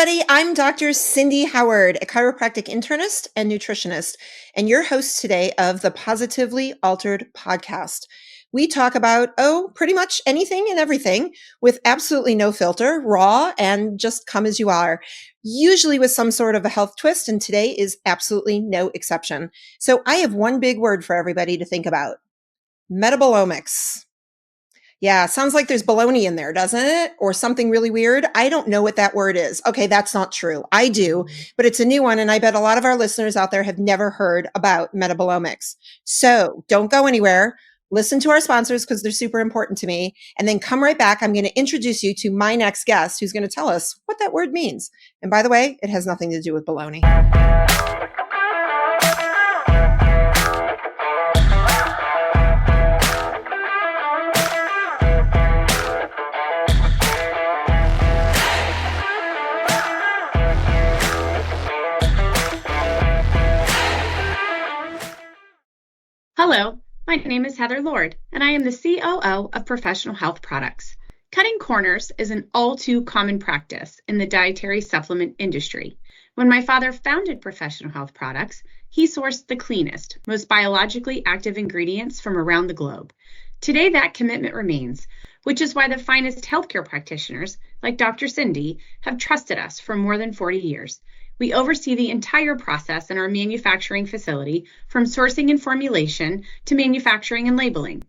everybody. I'm Dr. Cindy Howard, a chiropractic internist and nutritionist, and your host today of the Positively Altered podcast. We talk about, pretty much anything and everything with absolutely no filter, raw, and just come as you are, usually with some sort of a health twist, and today is absolutely no exception. So I have one big word for everybody to think about: Metabolomics. Yeah, sounds like there's baloney in there, doesn't it? Or something really weird. I don't know what that word is. Okay, that's not true. I do, but it's a new one, and I bet a lot of our listeners out there have never heard about metabolomics. So don't go anywhere. Listen to our sponsors because they're super important to me, and then come right back. I'm going to introduce you to my next guest who's going to tell us what that word means. And by the way, it has nothing to do with baloney. Hello, my name is Heather Lord, and I am the COO of Professional Health Products. Cutting corners is an all too common practice in the dietary supplement industry. When my father founded Professional Health Products, he sourced the cleanest, most biologically active ingredients from around the globe. Today, that commitment remains, which is why the finest healthcare practitioners, like Dr. Cindy, have trusted us for more than 40 years. We oversee the entire process in our manufacturing facility, from sourcing and formulation to manufacturing and labeling.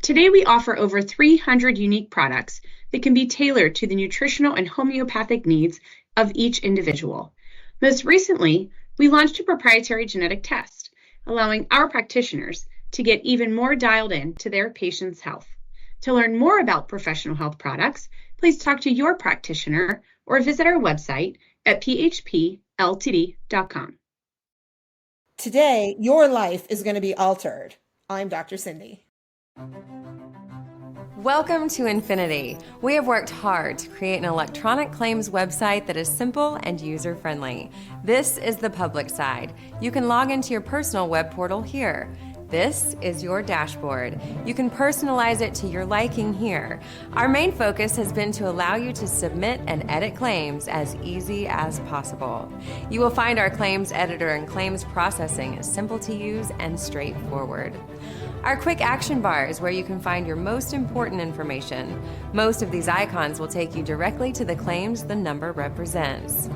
Today, we offer over 300 unique products that can be tailored to the nutritional and homeopathic needs of each individual. Most recently, we launched a proprietary genetic test, allowing our practitioners to get even more dialed in to their patients' health. To learn more about Professional Health Products, please talk to your practitioner or visit our website at phpltd.com. Today, your life is going to be altered. I'm Dr. Cindy. Welcome to Infinity. We have worked hard to create an electronic claims website that is simple and user-friendly. This is the public side. You can log into your personal web portal here. This is your dashboard. You can personalize it to your liking here. Our main focus has been to allow you to submit and edit claims as easy as possible. You will find our claims editor and claims processing is simple to use and straightforward. Our quick action bar is where you can find your most important information. Most of these icons will take you directly to the claims the number represents.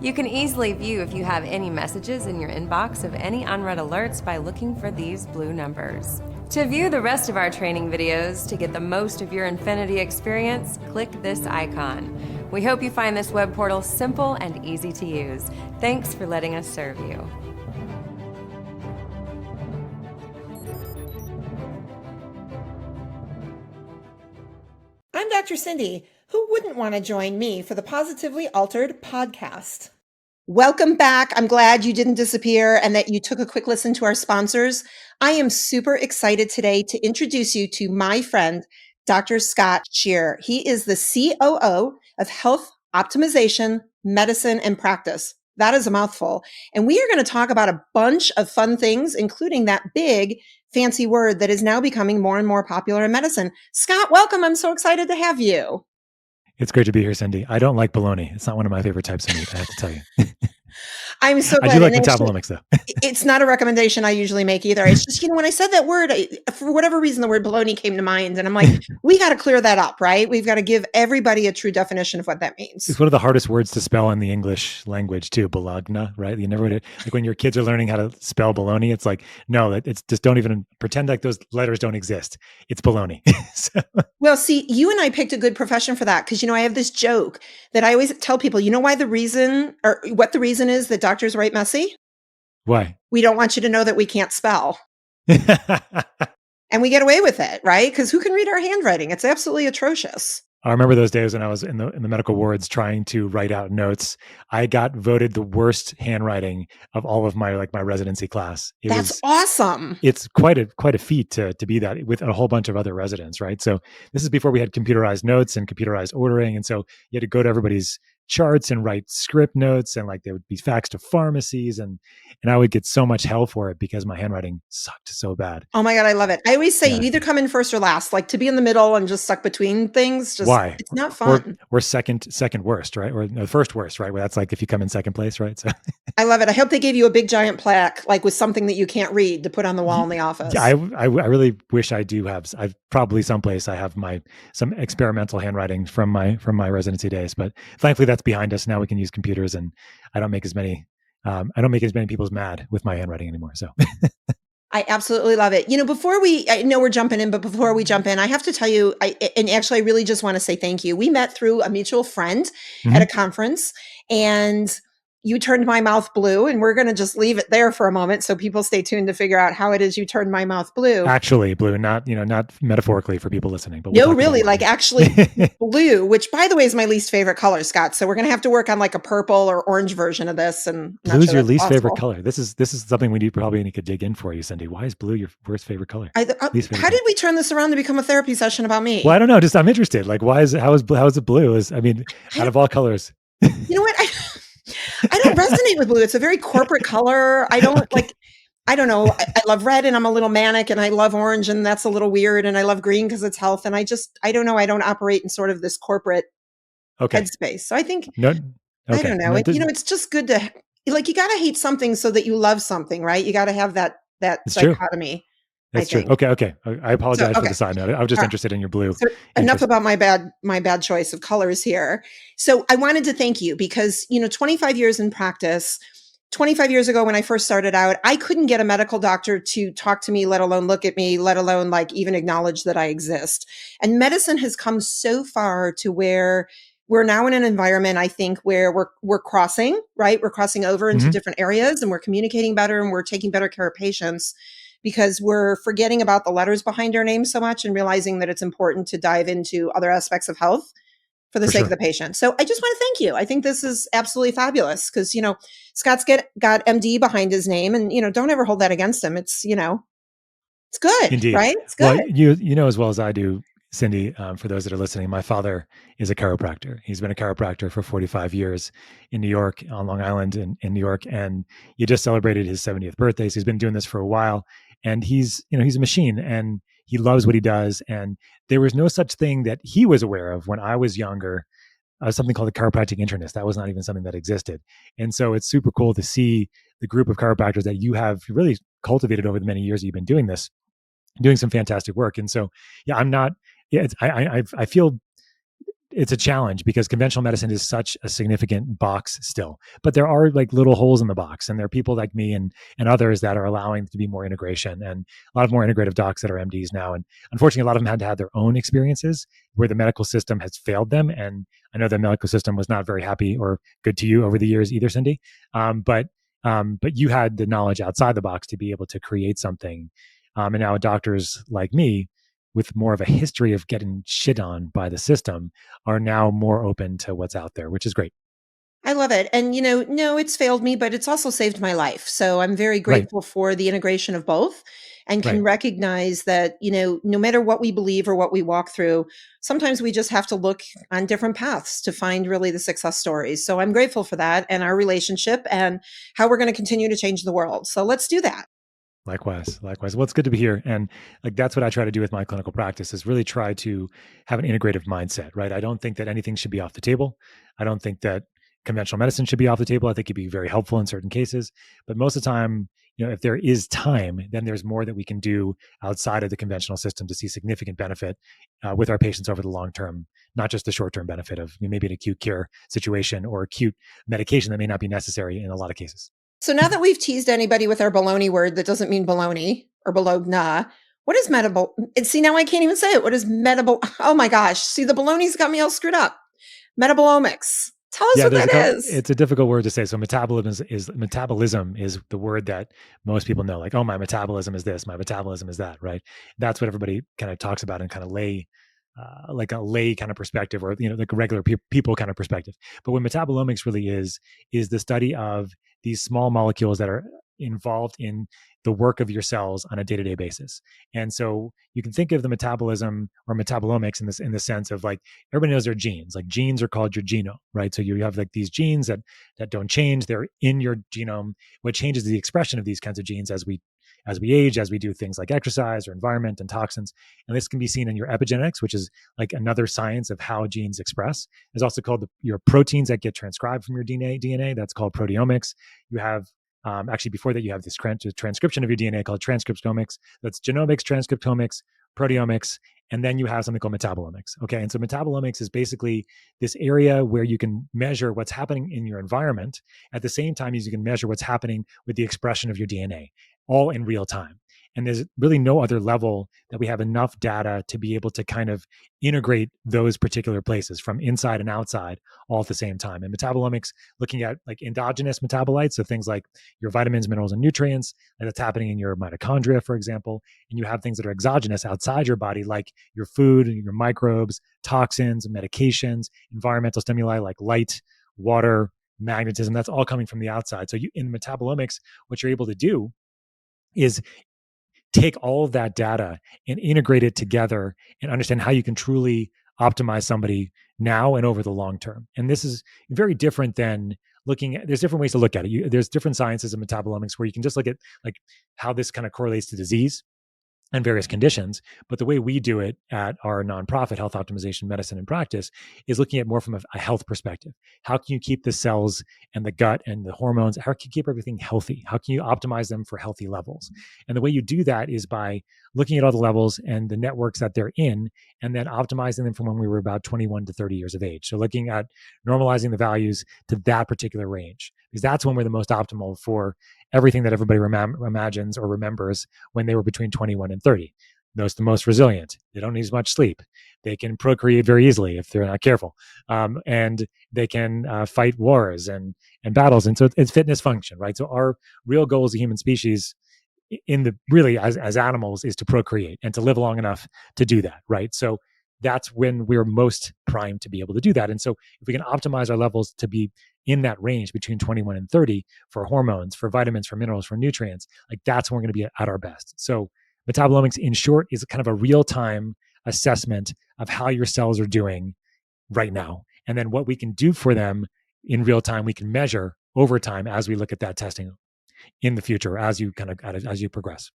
You can easily view if you have any messages in your inbox of any unread alerts by looking for these blue numbers. To view the rest of our training videos to get the most of your Infinity experience, click this icon. We hope you find this web portal simple and easy to use. Thanks for letting us serve you. I'm Dr. Cindy. Who wouldn't want to join me for the Positively Altered podcast? Welcome back. I'm glad you didn't disappear and that you took a quick listen to our sponsors. I am super excited today to introduce you to my friend, Dr. Scott Scheer. He is the COO of Health Optimization, Medicine, and Practice. That is a mouthful. And we are going to talk about a bunch of fun things, including that big fancy word that is now becoming more and more popular in medicine. Scott, welcome. I'm so excited to have you. It's great to be here, Cindy. I don't like bologna. It's not one of my favorite types of meat, I have to tell you. I'm so glad. I do like Metabolomics, though. It's not a recommendation I usually make either. It's just, when I said that word, for whatever reason, the word bologna came to mind. And I'm like, we got to clear that up, right? We've got to give everybody a true definition of what that means. It's one of the hardest words to spell in the English language, too. Bologna, right? You never would, like when your kids are learning how to spell bologna, it's like, no, it's just don't even pretend like those letters don't exist. It's bologna. Well, see, you and I picked a good profession for that because, I have this joke that I always tell people, why the reason or what the reason is that doctors write messy? Why? We don't want you to know that we can't spell. And we get away with it, right? Because who can read our handwriting? It's absolutely atrocious. I remember those days when I was in the medical wards trying to write out notes. I got voted the worst handwriting of all of my residency class. That's awesome. It's quite a feat to be that with a whole bunch of other residents, right? So this is before we had computerized notes and computerized ordering, and so you had to go to everybody's charts and write script notes, and like there would be faxed to pharmacies, and I would get so much hell for it because my handwriting sucked so bad. Oh my God, I love it. I always say Yeah. you either come in first or last. Like to be in the middle and just stuck between things, just Why? it's not fun. Or second worst, right? Or no, first worst, right? Where that's like if you come in second place, right? So I love it. I hope they gave you a big giant plaque, like with something that you can't read to put on the wall in the office. yeah, I really wish I do have. I've probably someplace I have some experimental handwriting from my residency days, but thankfully that's behind us. Now we can use computers, and I don't make as many people mad with my handwriting anymore. So I absolutely love it. I know we're jumping in, but before we jump in, I have to tell you, and actually I really just want to say thank you. We met through a mutual friend at a conference, and you turned my mouth blue, and we're going to just leave it there for a moment so people stay tuned to figure out how it is you turned my mouth blue. Actually blue, not metaphorically for people listening, but no, really, like actually blue, which by the way is my least favorite color, Scott. So we're going to have to work on like a purple or orange version of this. And blue's your least favorite color. This is something we probably need to dig in for you, Cindy. Why is blue your worst favorite color? How did we turn this around to become a therapy session about me? Well, I don't know. Just I'm interested. Like, how is it blue? Out of all colors. You know what? I don't resonate with blue. It's a very corporate color. I don't I don't know. I love red and I'm a little manic, and I love orange and that's a little weird. And I love green because it's health. And I don't know. I don't operate in sort of this corporate headspace. So I think, I don't know. It's just good to you got to hate something so that you love something, right? You got to have that dichotomy. True. That's true. Okay. I apologize for the side note. I was just interested in your blue. So enough about my bad choice of colors here. So I wanted to thank you because, 25 years in practice, 25 years ago when I first started out, I couldn't get a medical doctor to talk to me, let alone look at me, let alone like even acknowledge that I exist. And medicine has come so far to where we're now in an environment, I think, where we're crossing, right? We're crossing over into different areas, and we're communicating better, and we're taking better care of patients, because we're forgetting about the letters behind our name so much and realizing that it's important to dive into other aspects of health for the sake of the patient. So I just want to thank you. I think this is absolutely fabulous because, Scott's got MD behind his name, and, don't ever hold that against him. It's, it's good, Indeed. Right? It's good. Well, you know as well as I do, Cindy, for those that are listening, my father is a chiropractor. He's been a chiropractor for 45 years in New York, on Long Island in New York. And he just celebrated his 70th birthday. So he's been doing this for a while, and he's a machine, and he loves what he does. And there was no such thing that he was aware of when I was younger, something called a chiropractic internist. That was not even something that existed. And so it's super cool to see the group of chiropractors that you have really cultivated over the many years that you've been doing this, doing some fantastic work. And so, I feel it's a challenge because conventional medicine is such a significant box still, but there are like little holes in the box, and there are people like me and others that are allowing to be more integration, and a lot of more integrative docs that are MDs now. And unfortunately, a lot of them had to have their own experiences where the medical system has failed them. And I know the medical system was not very happy or good to you over the years either, Cindy. But you had the knowledge outside the box to be able to create something. And now doctors like me, with more of a history of getting shit on by the system, are now more open to what's out there, which is great. I love it. And, no, it's failed me, but it's also saved my life. So I'm very grateful for the integration of both, and can recognize that, no matter what we believe or what we walk through, sometimes we just have to look on different paths to find really the success stories. So I'm grateful for that, and our relationship, and how we're going to continue to change the world. So let's do that. Likewise. Well, it's good to be here. And like, that's what I try to do with my clinical practice, is really try to have an integrative mindset, right? I don't think that anything should be off the table. I don't think that conventional medicine should be off the table. I think it'd be very helpful in certain cases, but most of the time, if there is time, then there's more that we can do outside of the conventional system to see significant benefit with our patients over the long term, not just the short-term benefit of maybe an acute cure situation or acute medication that may not be necessary in a lot of cases. So now that we've teased anybody with our baloney word that doesn't mean baloney or bologna, what is see, now I can't even say it. What is oh my gosh. See, the baloney's got me all screwed up. Metabolomics. Tell us what that is. It's a difficult word to say. So metabolism is the word that most people know. Like, oh, my metabolism is this, my metabolism is that, right? That's what everybody kind of talks about in kind of like a lay kind of perspective, or like a regular people kind of perspective. But what metabolomics really is the study of these small molecules that are involved in the work of your cells on a day-to-day basis. And so you can think of the metabolism or metabolomics in the sense of like everybody knows their genes. Like genes are called your genome, right? So you have like these genes that don't change. They're in your genome. What changes the expression of these kinds of genes as we age, as we do things like exercise or environment and toxins. And this can be seen in your epigenetics, which is like another science of how genes express. It's also called your proteins that get transcribed from your DNA. That's called proteomics. You have actually, before that, you have this transcription of your DNA called transcriptomics. That's genomics, transcriptomics, proteomics, and then you have something called metabolomics. Okay, and so metabolomics is basically this area where you can measure what's happening in your environment at the same time as you can measure what's happening with the expression of your DNA, all in real time. And there's really no other level that we have enough data to be able to kind of integrate those particular places from inside and outside all at the same time. And metabolomics, looking at like endogenous metabolites, so things like your vitamins, minerals, and nutrients, and that's happening in your mitochondria, for example. And you have things that are exogenous outside your body, like your food, your microbes, toxins, medications, environmental stimuli like light, water, magnetism. That's all coming from the outside. So in metabolomics, what you're able to do is take all of that data and integrate it together and understand how you can truly optimize somebody now and over the long term. And this is very different than looking at, there's different ways to look at it. There's different sciences of metabolomics where you can just look at like how this kind of correlates to disease and various conditions. But the way we do it at our nonprofit, Health Optimization Medicine and Practice, is looking at more from a health perspective. How can you keep the cells and the gut and the hormones? How can you keep everything healthy? How can you optimize them for healthy levels? And the way you do that is by looking at all the levels and the networks that they're in, and then optimizing them from when we were about 21 to 30 years of age. So looking at normalizing the values to that particular range, because that's when we're the most optimal for everything that everybody imagines or remembers when they were between 21 and 30. Those the most resilient. They don't need as much sleep. They can procreate very easily if they're not careful, and they can fight wars and battles. And so it's fitness function, right? So our real goal as a human species, in the really as animals, is to procreate and to live long enough to do that, right? So that's when we're most primed to be able to do that. And so if we can optimize our levels to be in that range between 21 and 30 for hormones, for vitamins, for minerals, for nutrients, like that's when we're going to be at our best. So metabolomics, in short, is kind of a real-time assessment of how your cells are doing right now. And then what we can do for them in real time, we can measure over time as we look at that testing in the future, as you progress.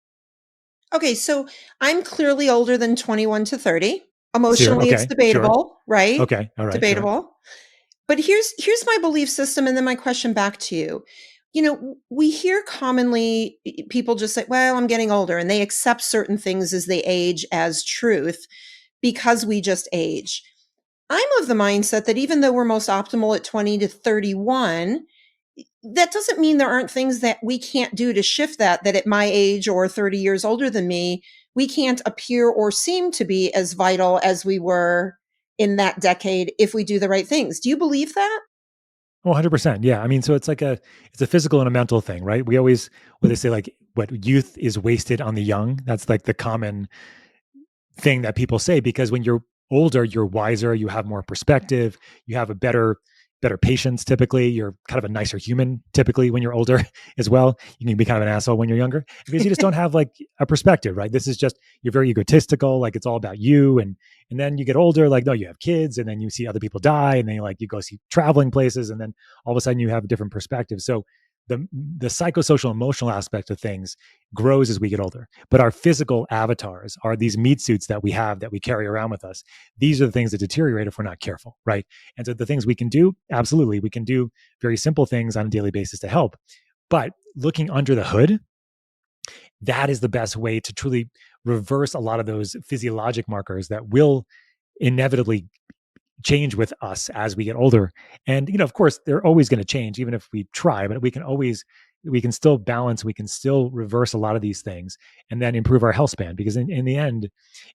Okay, so I'm clearly older than 21 to 30. Emotionally, okay, it's debatable, sure. right? Okay, all right, debatable. Sure. But here's my belief system, and then my question back to you. You know, we hear commonly people just say, well, I'm getting older, and they accept certain things as they age as truth because we just age. I'm of the mindset that even though we're most optimal at 20 to 31, that doesn't mean there aren't things that we can't do to shift that at my age or 30 years older than me, we can't appear or seem to be as vital as we were in that decade if we do the right things. Do you believe that? Oh, 100%. Yeah. I mean, so it's a physical and a mental thing, right? We always, what they say, like what youth is wasted on the young. That's like the common thing that people say, because when you're older, you're wiser, you have more perspective, you have a better patience. Typically, you're kind of a nicer human typically when you're older as well. You can be kind of an asshole when you're younger because you just don't have like a perspective, right? This is just, you're very egotistical, like it's all about you. And then you get older, like, no, you have kids, and then you see other people die, and then you go see traveling places, and then all of a sudden you have a different perspective. So the psychosocial emotional aspect of things grows as we get older. But our physical avatars are these meat suits that we have, that we carry around with us. These are the things that deteriorate if we're not careful, right? And so the things we can do, absolutely, we can do very simple things on a daily basis to help. But looking under the hood, that is the best way to truly reverse a lot of those physiologic markers that will inevitably change with us as we get older. And, of course, they're always going to change, even if we try, but we can still balance, we can still reverse a lot of these things and then improve our health span. Because in the end,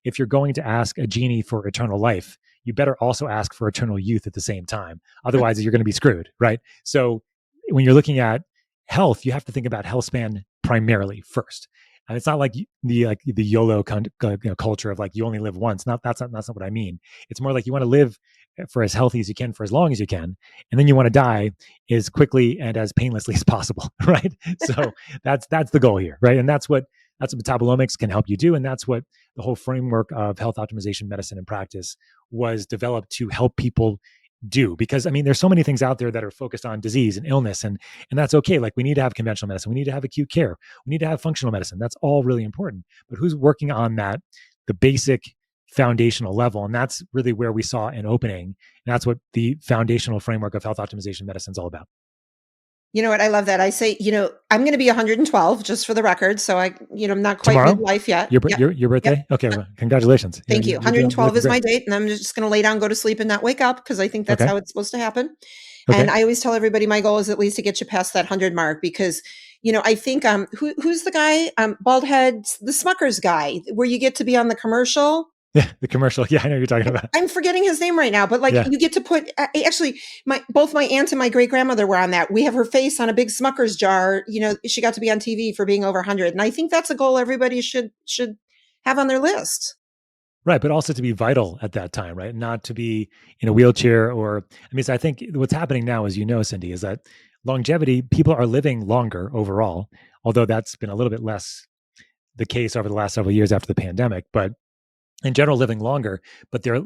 if you're going to ask a genie for eternal life, you better also ask for eternal youth at the same time. Otherwise, you're going to be screwed, right? So when you're looking at health, you have to think about health span primarily first. And it's not like the YOLO culture of like you only live once. That's not what I mean. It's more like you want to live for as healthy as you can for as long as you can, and then you want to die as quickly and as painlessly as possible, right? So that's the goal here, right? And that's what metabolomics can help you do, and that's what the whole framework of health optimization medicine and practice was developed to help people do. Because I mean, there's so many things out there that are focused on disease and illness, and that's okay. Like we need to have conventional medicine, we need to have acute care, we need to have functional medicine. That's all really important. But who's working on that, the basic foundational level? And that's really where we saw an opening. And that's what the foundational framework of health optimization medicine is all about. You know what? I love that. I say, I'm going to be 112 just for the record. So I'm not quite Tomorrow? midlife yet. Your Yep. birthday? Yep. Okay, well, congratulations. Thank you. You're 112 is great. my date, and I'm just going to lay down, go to sleep, and not wake up because I think that's Okay. how it's supposed to happen. Okay. And I always tell everybody my goal is at least to get you past that 100 mark because, I think who's the guy, bald head, the Smuckers guy, where you get to be on the commercial. Yeah, the commercial. Yeah, I know what you're talking about. I'm forgetting his name right now, but you get to put. Actually, both my aunt and my great grandmother were on that. We have her face on a big Smuckers jar. She got to be on TV for being over 100, and I think that's a goal everybody should have on their list. Right, but also to be vital at that time, right? Not to be in a wheelchair so I think what's happening now, as you know, Cindy, is that longevity, people are living longer overall, although that's been a little bit less the case over the last several years after the pandemic, but in general, living longer, but their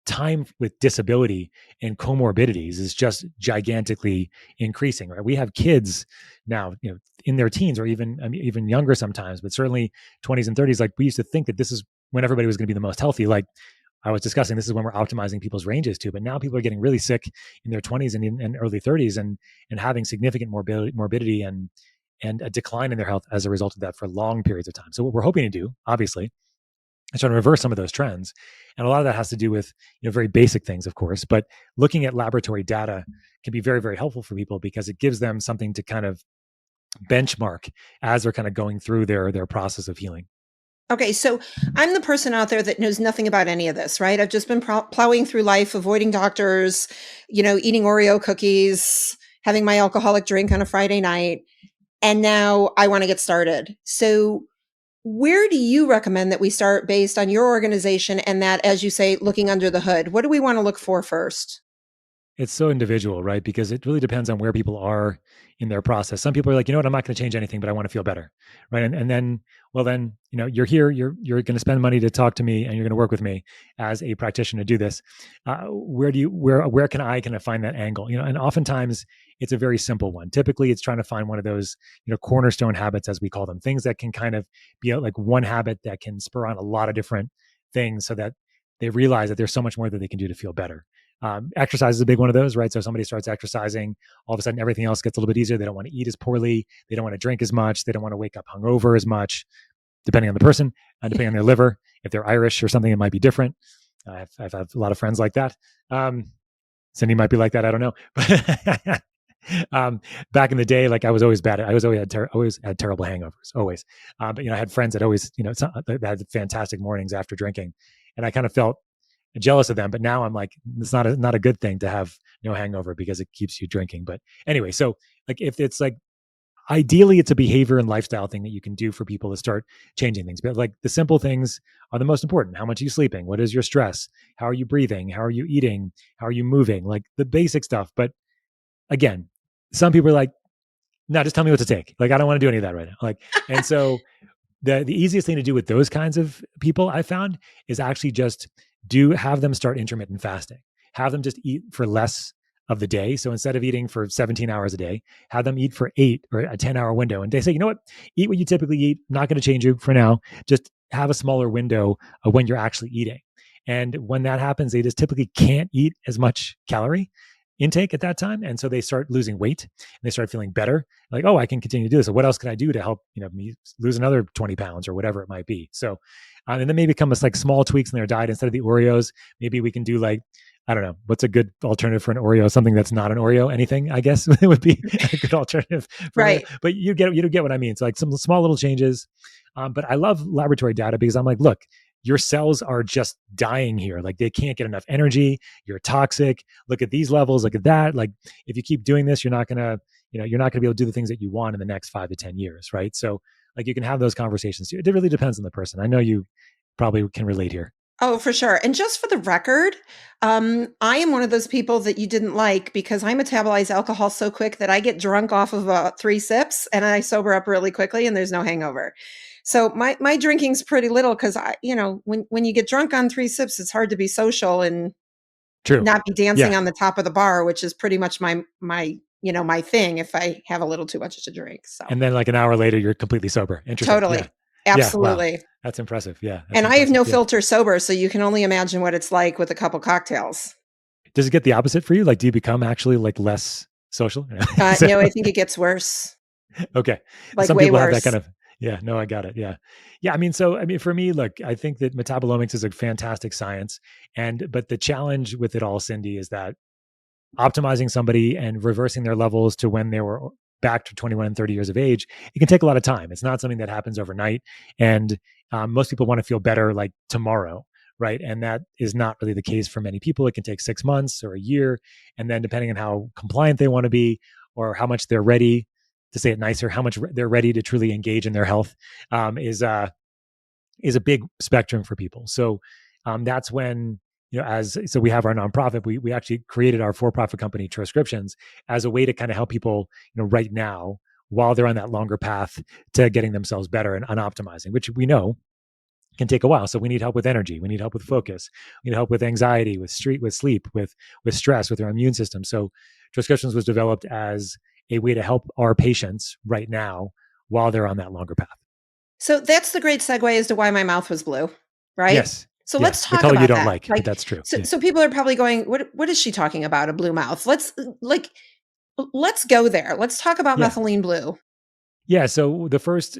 time with disability and comorbidities is just gigantically increasing, right? We have kids now, in their teens or even younger sometimes, but certainly 20s and 30s. Like we used to think that this is when everybody was going to be the most healthy. Like I was discussing, this is when we're optimizing people's ranges too. But now people are getting really sick in their 20s and early 30s and having significant morbidity and a decline in their health as a result of that for long periods of time. So what we're hoping to do, obviously, is trying to reverse some of those trends. And a lot of that has to do with very basic things, of course, but looking at laboratory data can be very, very helpful for people because it gives them something to kind of benchmark as they're kind of going through their process of healing. Okay, so I'm the person out there that knows nothing about any of this, right? I've just been plowing through life, avoiding doctors, eating Oreo cookies, having my alcoholic drink on a Friday night, and now I want to get started. So where do you recommend that we start based on your organization and that, as you say, looking under the hood? What do we want to look for first? It's so individual, right? Because it really depends on where people are in their process. Some people are like, I'm not going to change anything, but I want to feel better, right? And then, you're here, you're going to spend money to talk to me, and you're going to work with me as a practitioner to do this. Where can I kind of find that angle? And oftentimes it's a very simple one. Typically, it's trying to find one of those, cornerstone habits, as we call them, things that can kind of be like one habit that can spur on a lot of different things, so that they realize that there's so much more that they can do to feel better. Exercise is a big one of those, right? So if somebody starts exercising, all of a sudden everything else gets a little bit easier. They don't want to eat as poorly. They don't want to drink as much. They don't want to wake up hungover as much, depending on the person, depending on their liver. If they're Irish or something, it might be different. I've had a lot of friends like that. Cindy might be like that. I don't know. But back in the day, like I was always bad. I always had terrible hangovers, always. But I had friends that always, that had fantastic mornings after drinking, and I kind of felt jealous of them. But now I'm like, it's not a good thing to have no hangover because it keeps you drinking. But anyway, so like if it's like, ideally it's a behavior and lifestyle thing that you can do for people to start changing things. But like the simple things are the most important. How much are you sleeping? What is your stress? How are you breathing? How are you eating? How are you moving? Like the basic stuff. But again, some people are like, no, just tell me what to take. Like, I don't want to do any of that right now. Like, and so the easiest thing to do with those kinds of people I found is actually just have them start intermittent fasting. Have them just eat for less of the day. So instead of eating for 17 hours a day, have them eat for 8 or a 10-hour window. And they say, eat what you typically eat. Not going to change you for now. Just have a smaller window of when you're actually eating. And when that happens, they just typically can't eat as much calorie intake at that time. And so they start losing weight and they start feeling better. Like, I can continue to do this. So what else can I do to help, me lose another 20 pounds or whatever it might be? So, and then maybe come with like small tweaks in their diet. Instead of the Oreos, maybe we can do like, I don't know, what's a good alternative for an Oreo? Something that's not an Oreo, anything, I guess it would be a good alternative. Right. But you get what I mean. So like some small little changes. But I love laboratory data because I'm like, look, your cells are just dying here. Like they can't get enough energy. You're toxic. Look at these levels. Look at that. Like if you keep doing this, you're not going to be able to do the things that you want in the next 5 to 10 years. Right. So like you can have those conversations too. It really depends on the person. I know you probably can relate here. Oh, for sure. And just for the record, I am one of those people that you didn't like because I metabolize alcohol so quick that I get drunk off of 3 sips and I sober up really quickly and there's no hangover. So my drinking's pretty little because when you get drunk on 3 sips, it's hard to be social and True. not be dancing Yeah. on the top of the bar, which is pretty much my thing if I have a little too much to drink. So And then like an hour later, you're completely sober. Interesting. totally. Yeah. Yeah. Wow. Absolutely. That's impressive. Yeah. That's And I have no impressive. Yeah. filter sober, so you can only imagine what it's like with a couple cocktails. Does it get the opposite for you? Like, do you become actually like less social? No, I think it gets worse. Okay. Like Some way people have worse. that kind of, yeah, no, I got it. Yeah. Yeah. For me, look, I think that metabolomics is a fantastic science. But the challenge with it all, Cindy, is that optimizing somebody and reversing their levels to when they were back to 21 and 30 years of age, it can take a lot of time. It's not something that happens overnight. And most people want to feel better like tomorrow, right? And that is not really the case for many people. It can take 6 months or a year. And then depending on how compliant they want to be or how much they're ready, to say it nicer, how much they're ready to truly engage in their health, is a big spectrum for people. So that's when, so we have our nonprofit. We actually created our for-profit company, Transcriptions, as a way to kind of help people, right now while they're on that longer path to getting themselves better and optimizing, which we know can take a while. So we need help with energy. We need help with focus. We need help with anxiety, with sleep, with stress, with our immune system. So Transcriptions was developed as a way to help our patients right now while they're on that longer path. So that's the great segue as to why my mouth was blue, right? Yes. So Yeah. let's talk the color about you don't that. like, but that's true. So people are probably going, what is she talking about? A blue mouth? Let's go there. Let's talk about methylene blue. Yeah. So the first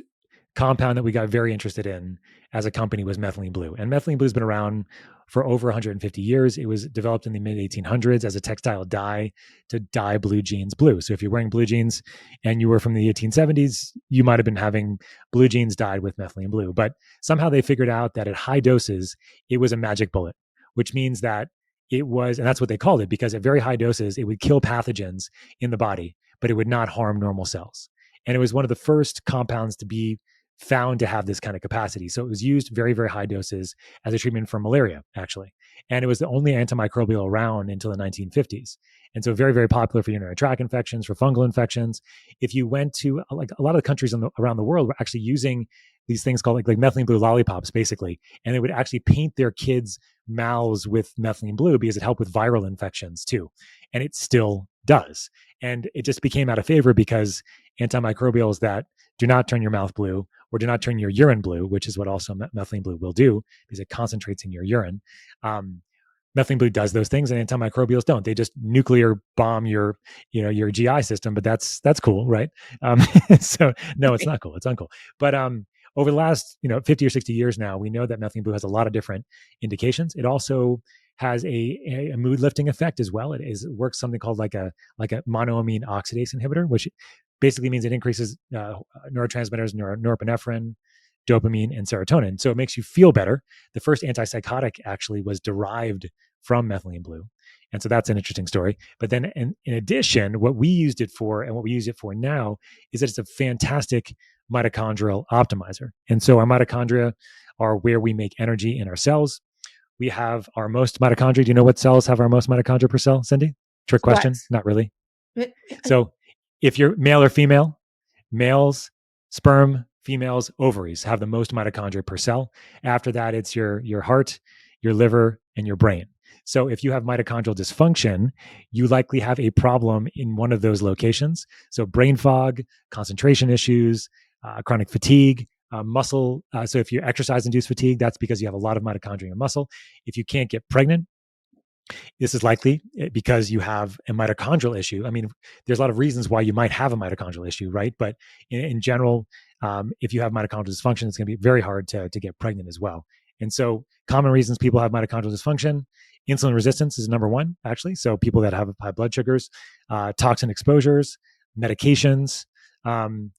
compound that we got very interested in as a company was methylene blue. And methylene blue has been around for over 150 years. It was developed in the mid 1800s as a textile dye to dye blue jeans blue. So if you're wearing blue jeans and you were from the 1870s, you might have been having blue jeans dyed with methylene blue. But somehow they figured out that at high doses, it was a magic bullet, which means that it was, and that's what they called it, because at very high doses, it would kill pathogens in the body, but it would not harm normal cells. And it was one of the first compounds to be found to have this kind of capacity. So it was used very, very high doses as a treatment for malaria, actually. And it was the only antimicrobial around until the 1950s. And so very, very popular for urinary tract infections, for fungal infections. If you went to like a lot of the countries around the world were actually using these things called like methylene blue lollipops, basically. And they would actually paint their kids' mouths with methylene blue because it helped with viral infections too. And it still does. And it just became out of favor because antimicrobials that do not turn your mouth blue or do not turn your urine blue, which is what also methylene blue will do because it concentrates in your urine. Methylene blue does those things and antimicrobials don't. They just nuclear bomb your GI system, but that's cool, right? So no, it's not cool. It's uncool. But over the last 50 or 60 years now, we know that methylene blue has a lot of different indications. It also has a mood lifting effect as well. It works something called like a monoamine oxidase inhibitor, which basically means it increases neurotransmitters, norepinephrine, dopamine, and serotonin. So it makes you feel better. The first antipsychotic actually was derived from methylene blue. And so that's an interesting story. But then in addition, what we used it for and what we use it for now is that it's a fantastic mitochondrial optimizer. And so our mitochondria are where we make energy in our cells. We have our most mitochondria. Do you know what cells have our most mitochondria per cell, Cindy? Trick question? Not really. So if you're male or female, males, sperm, females, ovaries have the most mitochondria per cell. After that, it's your heart, your liver, and your brain. So if you have mitochondrial dysfunction, you likely have a problem in one of those locations. So brain fog, concentration issues, chronic fatigue, muscle. So if you exercise-induced fatigue, that's because you have a lot of mitochondria in your muscle. If you can't get pregnant, this is likely because you have a mitochondrial issue. I mean, there's a lot of reasons why you might have a mitochondrial issue, right? But in general, if you have mitochondrial dysfunction, it's going to be very hard to get pregnant as well. And so common reasons people have mitochondrial dysfunction, insulin resistance is number one, actually. So people that have high blood sugars, toxin exposures, medications, and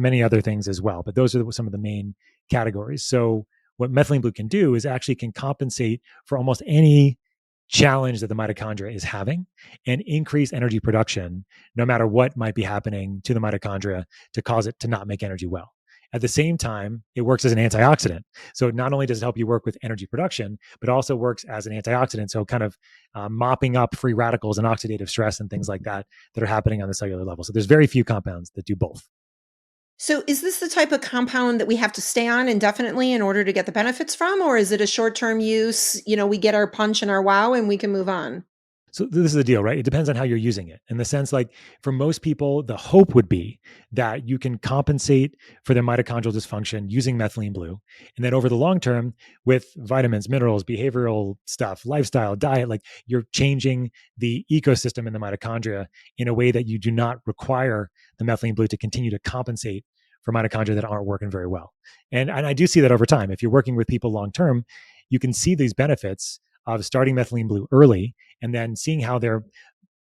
many other things as well. But those are some of the main categories. So what methylene blue can do is actually can compensate for almost any challenge that the mitochondria is having and increase energy production no matter what might be happening to the mitochondria to cause it to not make energy well. At the same time, it works as an antioxidant. So not only does it help you work with energy production, but also works as an antioxidant. So kind of mopping up free radicals and oxidative stress and things like that are happening on the cellular level. So there's very few compounds that do both. So is this the type of compound that we have to stay on indefinitely in order to get the benefits from, or is it a short-term use? We get our punch and our wow and we can move on. So this is the deal, right? It depends on how you're using it. In the sense, like for most people, the hope would be that you can compensate for their mitochondrial dysfunction using methylene blue. And then over the long term, with vitamins, minerals, behavioral stuff, lifestyle, diet, like you're changing the ecosystem in the mitochondria in a way that you do not require the methylene blue to continue to compensate for mitochondria that aren't working very well. And I do see that over time. If you're working with people long term, you can see these benefits of starting methylene blue early and then seeing how they're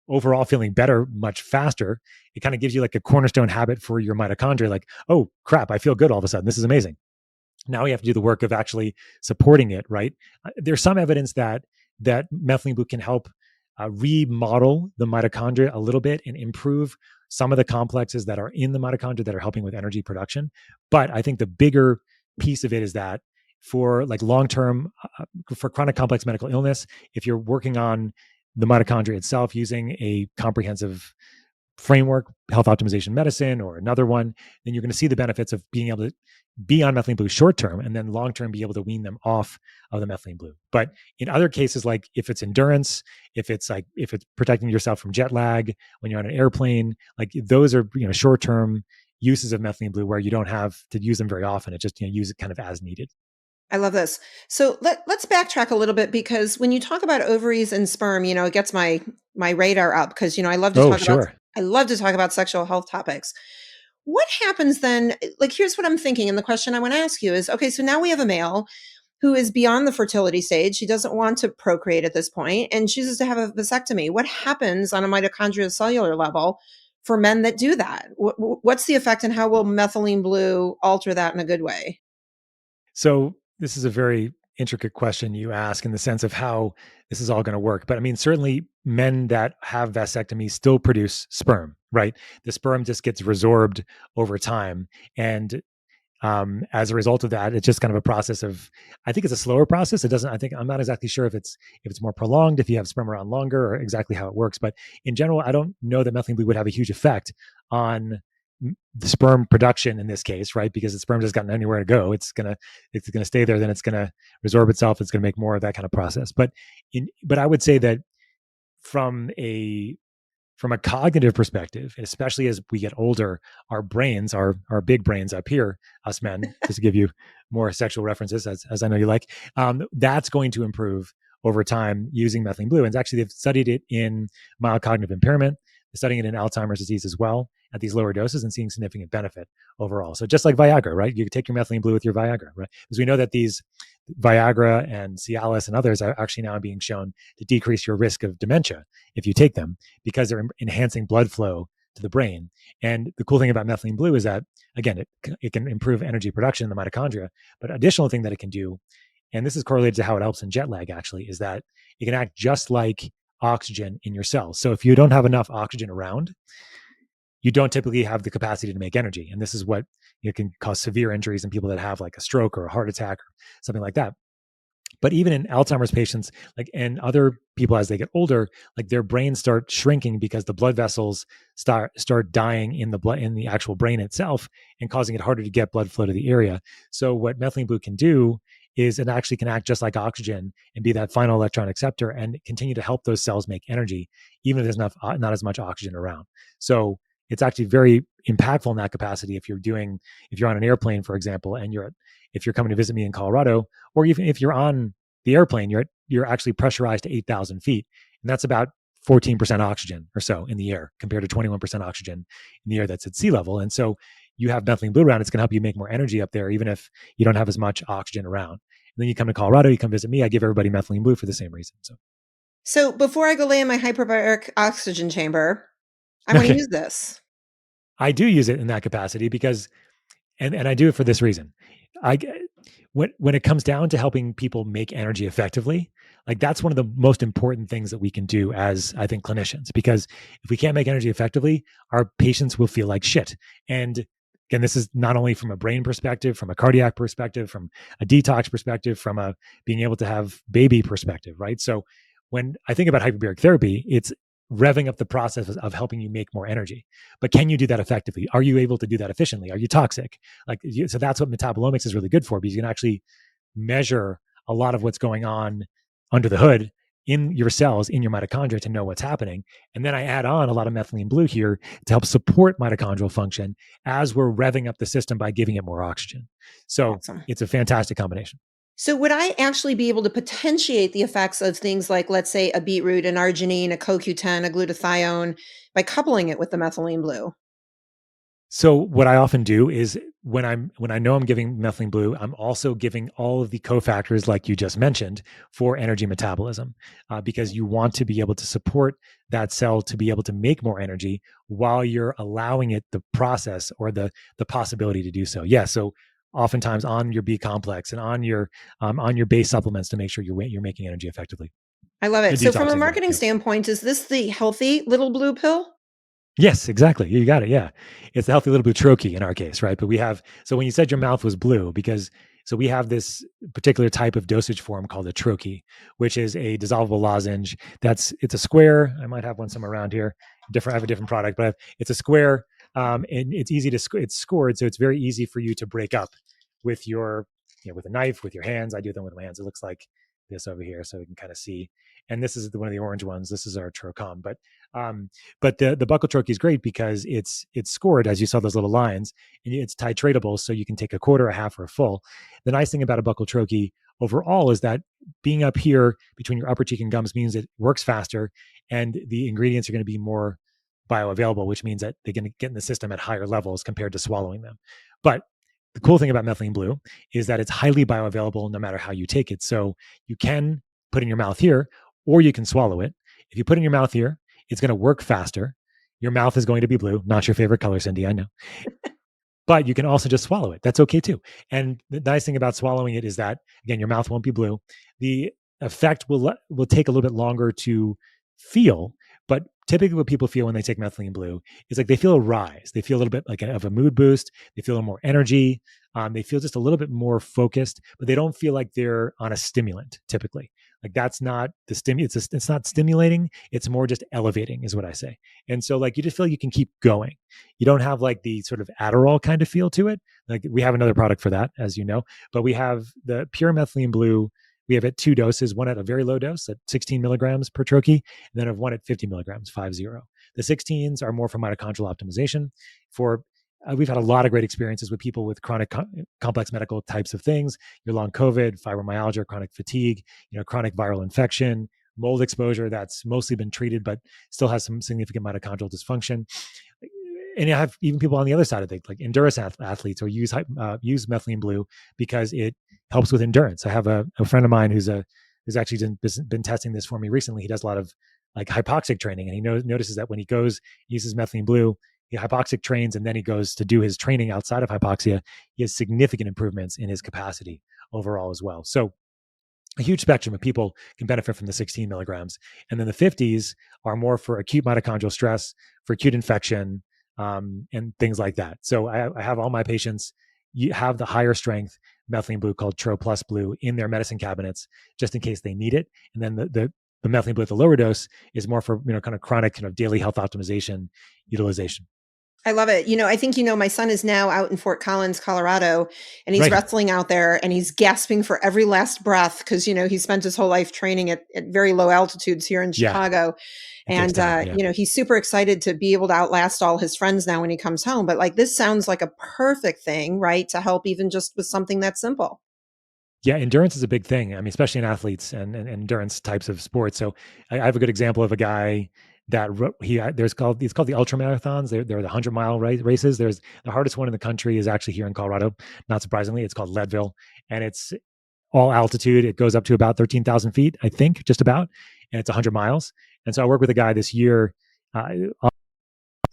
overall feeling better much faster. It kind of gives you like a cornerstone habit for your mitochondria, like, oh crap, I feel good all of a sudden. This is amazing. Now we have to do the work of actually supporting it, right? There's some evidence that methylene blue can help remodel the mitochondria a little bit and improve some of the complexes that are in the mitochondria that are helping with energy production. But I think the bigger piece of it is that for like long-term, for chronic complex medical illness, if you're working on the mitochondria itself using a comprehensive framework, health optimization medicine or another one, then you're going to see the benefits of being able to be on methylene blue short-term and then long-term be able to wean them off of the methylene blue. But in other cases, like if it's endurance, if it's protecting yourself from jet lag when you're on an airplane, like those are, short-term uses of methylene blue where you don't have to use them very often. It just, use it kind of as needed. I love this. So let's backtrack a little bit, because when you talk about ovaries and sperm, it gets my radar up, because I love to talk about sexual health topics. What happens then? Like, here's what I'm thinking, and the question I want to ask you is, okay, so now we have a male who is beyond the fertility stage. He doesn't want to procreate at this point and chooses to have a vasectomy. What happens on a mitochondrial cellular level for men that do that? What's the effect, and how will methylene blue alter that in a good way? So this is a very intricate question you ask in the sense of how this is all going to work. But I mean, certainly men that have vasectomies still produce sperm, right? The sperm just gets resorbed over time. And as a result of that, it's just kind of a process of, I think it's a slower process. I'm not exactly sure if it's more prolonged, if you have sperm around longer, or exactly how it works. But in general, I don't know that methylene blue would have a huge effect on the sperm production in this case, right? Because the sperm just got anywhere to go. It's gonna stay there. Then it's gonna resorb itself. It's gonna make more of that kind of process. But I would say that from a cognitive perspective, especially as we get older, our brains, our big brains up here, us men, just to give you more sexual references, as I know you like, that's going to improve over time using methylene blue. And actually, they've studied it in mild cognitive impairment. They're studying it in Alzheimer's disease as well at these lower doses and seeing significant benefit overall. So just like Viagra, right? You take your methylene blue with your Viagra, right? Because we know that these Viagra and Cialis and others are actually now being shown to decrease your risk of dementia if you take them, because they're enhancing blood flow to the brain. And the cool thing about methylene blue is that, again, it can improve energy production in the mitochondria. But additional thing that it can do, and this is correlated to how it helps in jet lag actually, is that it can act just like oxygen in your cells. So if you don't have enough oxygen around, you don't typically have the capacity to make energy. And this is what can cause severe injuries in people that have like a stroke or a heart attack or something like that. But even in Alzheimer's patients, like, and other people as they get older, like their brains start shrinking because the blood vessels start dying in the actual brain itself, and causing it harder to get blood flow to the area. So what methylene blue can do is it actually can act just like oxygen and be that final electron acceptor and continue to help those cells make energy, even if there's not as much oxygen around. So it's actually very impactful in that capacity. If you're on an airplane, for example, and if you're coming to visit me in Colorado, or even if you're on the airplane, you're actually pressurized to 8,000 feet. And that's about 14% oxygen or so in the air compared to 21% oxygen in the air that's at sea level. And so you have methylene blue around, it's going to help you make more energy up there, even if you don't have as much oxygen around. And then you come to Colorado, you come visit me, I give everybody methylene blue for the same reason. So before I go lay in my hyperbaric oxygen chamber, I want to use this. I do use it in that capacity because, and I do it for this reason. When it comes down to helping people make energy effectively, like that's one of the most important things that we can do as, I think, clinicians, because if we can't make energy effectively, our patients will feel like shit. And Again, this is not only from a brain perspective, from a cardiac perspective, from a detox perspective, from a being able to have baby perspective, right? So when I think about hyperbaric therapy, it's revving up the process of helping you make more energy. But can you do that effectively? Are you able to do that efficiently? Are you toxic? So that's what metabolomics is really good for, because you can actually measure a lot of what's going on under the hood in your cells, in your mitochondria, to know what's happening. And then I add on a lot of methylene blue here to help support mitochondrial function as we're revving up the system by giving it more oxygen. So Awesome. It's a fantastic combination. So would I actually be able to potentiate the effects of things like, let's say, a beetroot, an arginine, a CoQ10, a glutathione by coupling it with the methylene blue? So what I often do is when I know I'm giving methylene blue, I'm also giving all of the cofactors like you just mentioned for energy metabolism, because you want to be able to support that cell to be able to make more energy while you're allowing it the process or the possibility to do so. Yeah. So oftentimes on your B complex and on your base supplements to make sure you're making energy effectively. I love it. And So from a detoxing, marketing yeah. standpoint, is this the healthy little blue pill? Yes, exactly. You got it. Yeah. It's the healthy little blue troche in our case, right? But so when you said your mouth was blue, so we have this particular type of dosage form called a troche, which is a dissolvable lozenge. It's a square. I might have one somewhere around here. I have a different product, but it's a square. And it's it's scored. So it's very easy for you to break up with with a knife, with your hands. I do them with my hands. It looks like this over here. So we can kind of see. And this is one of the orange ones. This is our trocom, but the buccal troche is great because it's scored, as you saw those little lines, and it's titratable, so you can take a quarter, a half, or a full. The nice thing about a buccal troche overall is that being up here between your upper cheek and gums means it works faster, and the ingredients are going to be more bioavailable, which means that they're going to get in the system at higher levels compared to swallowing them. But the cool thing about methylene blue is that it's highly bioavailable no matter how you take it. So you can put in your mouth here, or you can swallow it. If you put in your mouth here, it's going to work faster. Your mouth is going to be blue. Not your favorite color, Cindy, I know. But you can also just swallow it. That's okay too. And the nice thing about swallowing it is that, again, your mouth won't be blue. The effect will take a little bit longer to feel. But typically what people feel when they take methylene blue is like they feel a rise. They feel a little bit like of a mood boost. They feel a little more energy. They feel just a little bit more focused, but they don't feel like they're on a stimulant typically. Like that's not the it's not stimulating. It's more just elevating is what I say. And so like you just feel you can keep going. You don't have like the sort of Adderall kind of feel to it. Like we have another product for that, as you know, but we have the pure methylene blue. We have at 2 doses, one at a very low dose at 16 milligrams per troche, and then have one at 50 milligrams, 50. The 16s are more for mitochondrial optimization. We've had a lot of great experiences with people with chronic complex medical types of things, your long COVID, fibromyalgia, chronic fatigue, chronic viral infection, mold exposure that's mostly been treated, but still has some significant mitochondrial dysfunction. And you have even people on the other side of things, like endurance athletes, or use methylene blue because it helps with endurance. I have a friend of mine who's actually been testing this for me recently. He does a lot of like hypoxic training, and he notices that when he uses methylene blue, he hypoxic trains, and then he goes to do his training outside of hypoxia. He has significant improvements in his capacity overall as well. So a huge spectrum of people can benefit from the 16 milligrams. And then the 50s are more for acute mitochondrial stress, for acute infection, and things like that. So I have all my patients have the higher strength methylene blue called Tro Plus Blue in their medicine cabinets, just in case they need it. And then the methylene blue at the lower dose is more for, kind of chronic kind of daily health optimization utilization. I love it. I think, my son is now out in Fort Collins, Colorado, and he's Right. wrestling out there and he's gasping for every last breath because, he spent his whole life training at very low altitudes here in Chicago. And, he's super excited to be able to outlast all his friends now when he comes home. But like, this sounds like a perfect thing, right? To help even just with something that simple. Yeah, endurance is a big thing. I mean, especially in athletes and endurance types of sports. So I have a good example of a guy that it's called the ultra marathons. They're the 100-mile races. There's the hardest one in the country is actually here in Colorado. Not surprisingly, it's called Leadville, and it's all altitude. It goes up to about 13,000 feet, I think, just about, and it's 100 miles. And so I worked with a guy this year on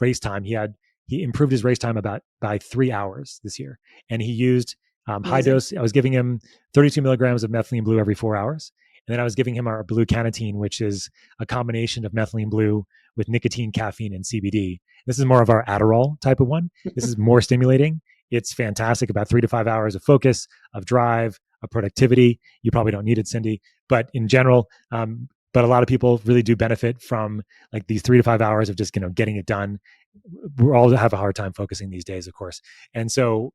race time. He improved his race time by 3 hours this year, and he used high dose. I was giving him 32 milligrams of methylene blue every 4 hours. And then I was giving him our blue carnitine, which is a combination of methylene blue with nicotine, caffeine, and CBD. This is more of our Adderall type of one. This is more stimulating. It's fantastic, about 3 to 5 hours of focus, of drive, of productivity. You probably don't need it, Cindy, but in general, but a lot of people really do benefit from like these 3 to 5 hours of just, getting it done. We all have a hard time focusing these days, of course. And so,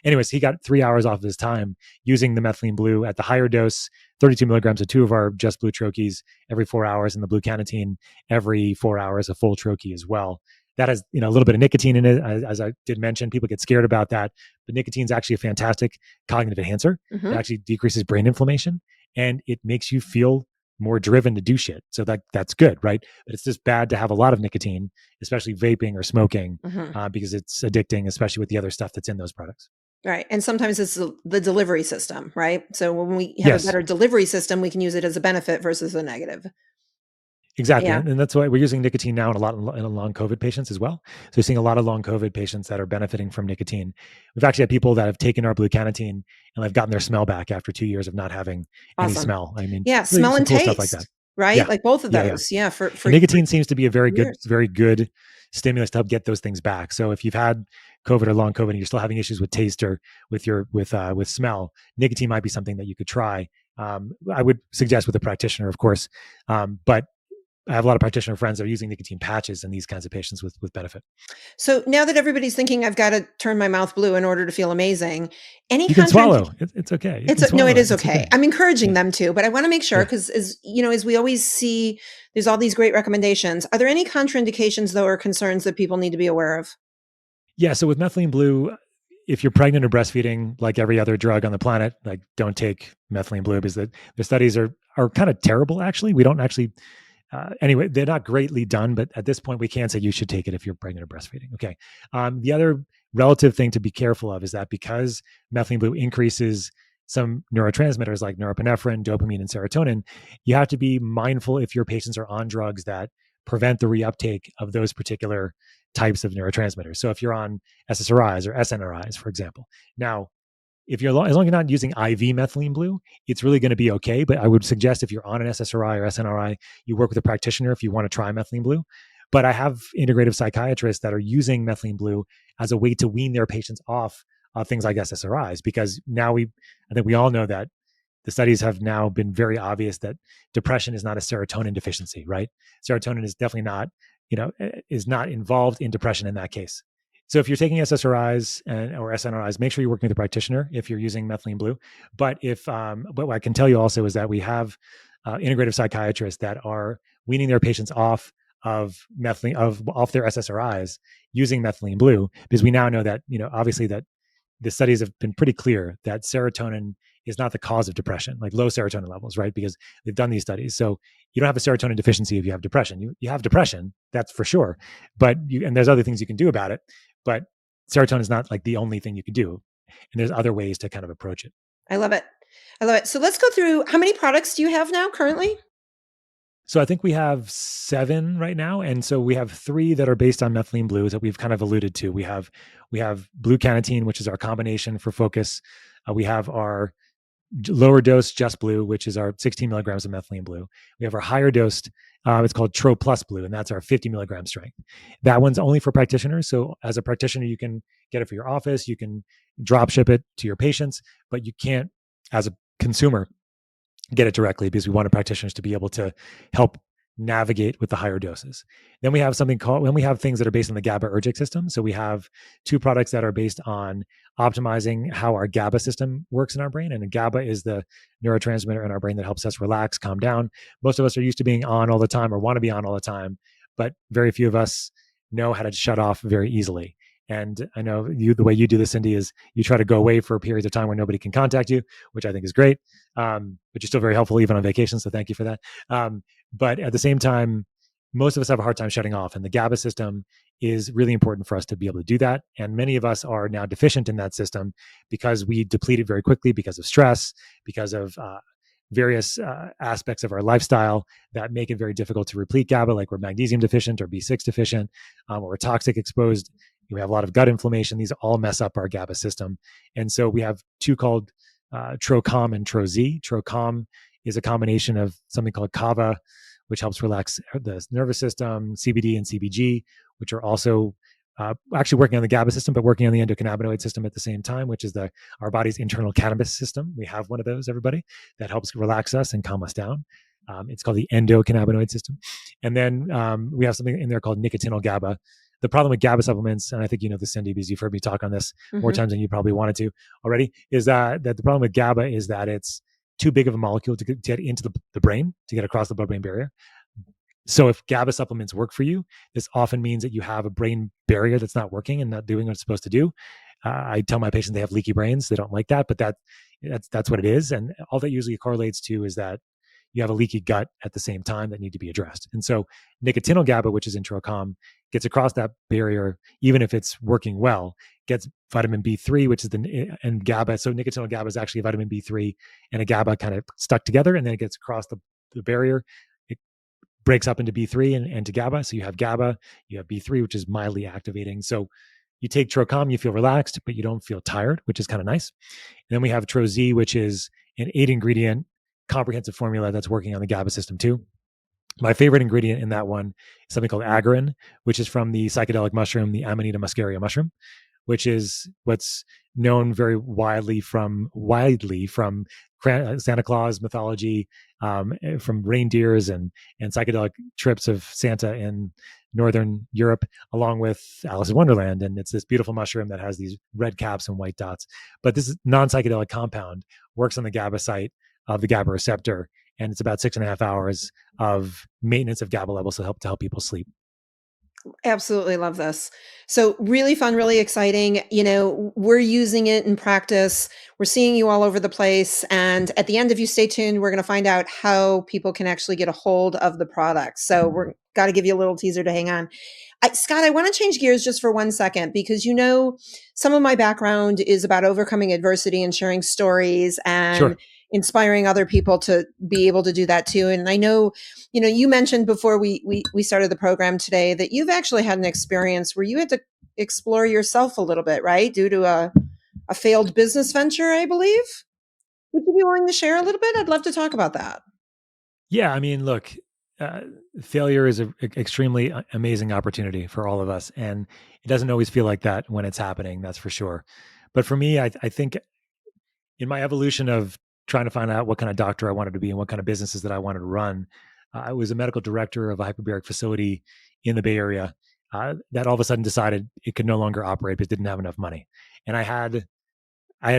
anyways, he got 3 hours off of his time using the Methylene Blue at the higher dose, 32 milligrams of 2 of our Just Blue troches every 4 hours, and the Blue Canatine every 4 hours, a full troche as well. That has, a little bit of nicotine in it. As I did mention, people get scared about that, but nicotine is actually a fantastic cognitive enhancer. Mm-hmm. It actually decreases brain inflammation, and it makes you feel more driven to do shit. So that's good, right? But it's just bad to have a lot of nicotine, especially vaping or smoking, because it's addicting, especially with the other stuff that's in those products. Right. And sometimes it's the delivery system, right? So when we have a better delivery system, we can use it as a benefit versus a negative. Exactly. Yeah. And that's why we're using nicotine now in a lot in long COVID patients as well. So we're seeing a lot of long COVID patients that are benefiting from nicotine. We've actually had people that have taken our Blue Canatine and they've gotten their smell back after 2 years of not having any smell. I mean, really smell and cool taste stuff like that. Right? Yeah. Like both of those. Yeah. For nicotine seems to be a very good stimulus to help get those things back. So if you've had COVID or long COVID and you're still having issues with taste or with smell, nicotine might be something that you could try. I would suggest with a practitioner, of course, but I have a lot of practitioner friends that are using nicotine patches in these kinds of patients with benefit. So now that everybody's thinking I've got to turn my mouth blue in order to feel amazing, you can swallow. It's okay. It is okay. I'm encouraging them to, but I want to make sure because as we always see, there's all these great recommendations. Are there any contraindications though, or concerns that people need to be aware of? Yeah. So with Methylene Blue, if you're pregnant or breastfeeding, like every other drug on the planet, like don't take Methylene Blue because the studies are kind of terrible. Actually, we don't actually. Anyway, they're not greatly done, but at this point, we can say you should take it if you're pregnant or breastfeeding. Okay. The other relative thing to be careful of is that because Methylene Blue increases some neurotransmitters like norepinephrine, dopamine, and serotonin, you have to be mindful if your patients are on drugs that prevent the reuptake of those particular types of neurotransmitters. So if you're on SSRIs or SNRIs, for example. Now, as long as you're not using IV Methylene Blue, it's really going to be okay. But I would suggest if you're on an SSRI or SNRI, you work with a practitioner if you want to try Methylene Blue. But I have integrative psychiatrists that are using Methylene Blue as a way to wean their patients off things like SSRIs, because now I think we all know that the studies have now been very obvious that depression is not a serotonin deficiency, right? Serotonin is definitely not, is not involved in depression in that case. So if you're taking SSRIs or SNRIs, make sure you're working with a practitioner if you're using Methylene Blue. But but what I can tell you also is that we have integrative psychiatrists that are weaning their patients off of off their SSRIs using Methylene Blue, because we now know that, obviously that the studies have been pretty clear that serotonin is not the cause of depression, like low serotonin levels, right? Because they've done these studies. So you don't have a serotonin deficiency if you have depression. You have depression, that's for sure. But and there's other things you can do about it. But serotonin is not like the only thing you can do. And there's other ways to kind of approach it. I love it. So let's go through, how many products do you have now currently? So I think we have 7 right now. And so we have 3 that are based on Methylene Blue that we've kind of alluded to. We have Blue Canatine, which is our combination for focus. We have our lower dose Just Blue, which is our 16 milligrams of Methylene Blue. We have our higher dosed, it's called Tro Plus Blue, and that's our 50 milligram strength. That one's only for practitioners. So as a practitioner, you can get it for your office, you can drop ship it to your patients, but you can't, as a consumer, get it directly, because we want practitioners to be able to help navigate with the higher doses. Then we have things that are based on the GABAergic system. So we have 2 products that are based on optimizing how our GABA system works in our brain. And GABA is the neurotransmitter in our brain that helps us relax, calm down. Most of us are used to being on all the time or want to be on all the time, but very few of us know how to shut off very easily. And I know the way you do this, Cindy, is you try to go away for periods of time where nobody can contact you, which I think is great. But you're still very helpful even on vacation. So thank you for that. But at the same time, most of us have a hard time shutting off, and the GABA system is really important for us to be able to do that. And many of us are now deficient in that system because we deplete it very quickly because of stress, because of various aspects of our lifestyle that make it very difficult to replete GABA, like we're magnesium deficient or B6 deficient, or we're toxic exposed. We have a lot of gut inflammation. These all mess up our GABA system. And so we have 2 called Trocom and Troz. Trocom is a combination of something called kava, which helps relax the nervous system, CBD and CBG, which are also actually working on the GABA system, but working on the endocannabinoid system at the same time, which is our body's internal cannabis system. We have one of those, everybody, that helps relax us and calm us down. It's called the endocannabinoid system. And then we have something in there called nicotinol GABA. The problem with GABA supplements, and I think you know this, Cindy, because you've heard me talk on this more times than you probably wanted to already, is that the problem with GABA is that it's too big of a molecule to get into the brain, to get across the blood-brain barrier. So if GABA supplements work for you, this often means that you have a brain barrier that's not working and not doing what it's supposed to do. I tell my patients they have leaky brains. They don't like that, but that's what it is. And all that usually correlates to is that you have a leaky gut at the same time that need to be addressed. And so nicotinol GABA, which is Introcom, gets across that barrier, even if it's working well, gets vitamin B3, which is and GABA. So nicotinol GABA is actually vitamin B3 and a GABA kind of stuck together, and then it gets across the barrier. It breaks up into B3 and to GABA. So you have GABA, you have B3, which is mildly activating. So you take Trocom, you feel relaxed, but you don't feel tired, which is kind of nice. And then we have Troz, which is an 8-ingredient comprehensive formula that's working on the GABA system too. My favorite ingredient in that one is something called agarin, which is from the psychedelic mushroom, the Amanita muscaria mushroom, which is what's known very widely from Santa Claus mythology, from reindeers and psychedelic trips of Santa in Northern Europe, along with Alice in Wonderland. And it's this beautiful mushroom that has these red caps and white dots. But this non-psychedelic compound works on the GABA site of the GABA receptor, and it's about 6.5 hours of maintenance of GABA levels to help people sleep. Absolutely love this. So really fun, really exciting. We're using it in practice. We're seeing you all over the place. And at the end, if you stay tuned, we're going to find out how people can actually get a hold of the product. So we're got to give you a little teaser to hang on. Scott, I want to change gears just for 1 second, because some of my background is about overcoming adversity and sharing stories and Sure. inspiring other people to be able to do that too. And I know, you mentioned before we started the program today that you've actually had an experience where you had to explore yourself a little bit, right? Due to a failed business venture, I believe. Would you be willing to share a little bit? I'd love to talk about that. Yeah. I mean, look, failure is an extremely amazing opportunity for all of us. And it doesn't always feel like that when it's happening, that's for sure. But for me, I think in my evolution of trying to find out what kind of doctor I wanted to be and what kind of businesses that I wanted to run, I was a medical director of a hyperbaric facility in the Bay Area that all of a sudden decided it could no longer operate because it didn't have enough money. And I had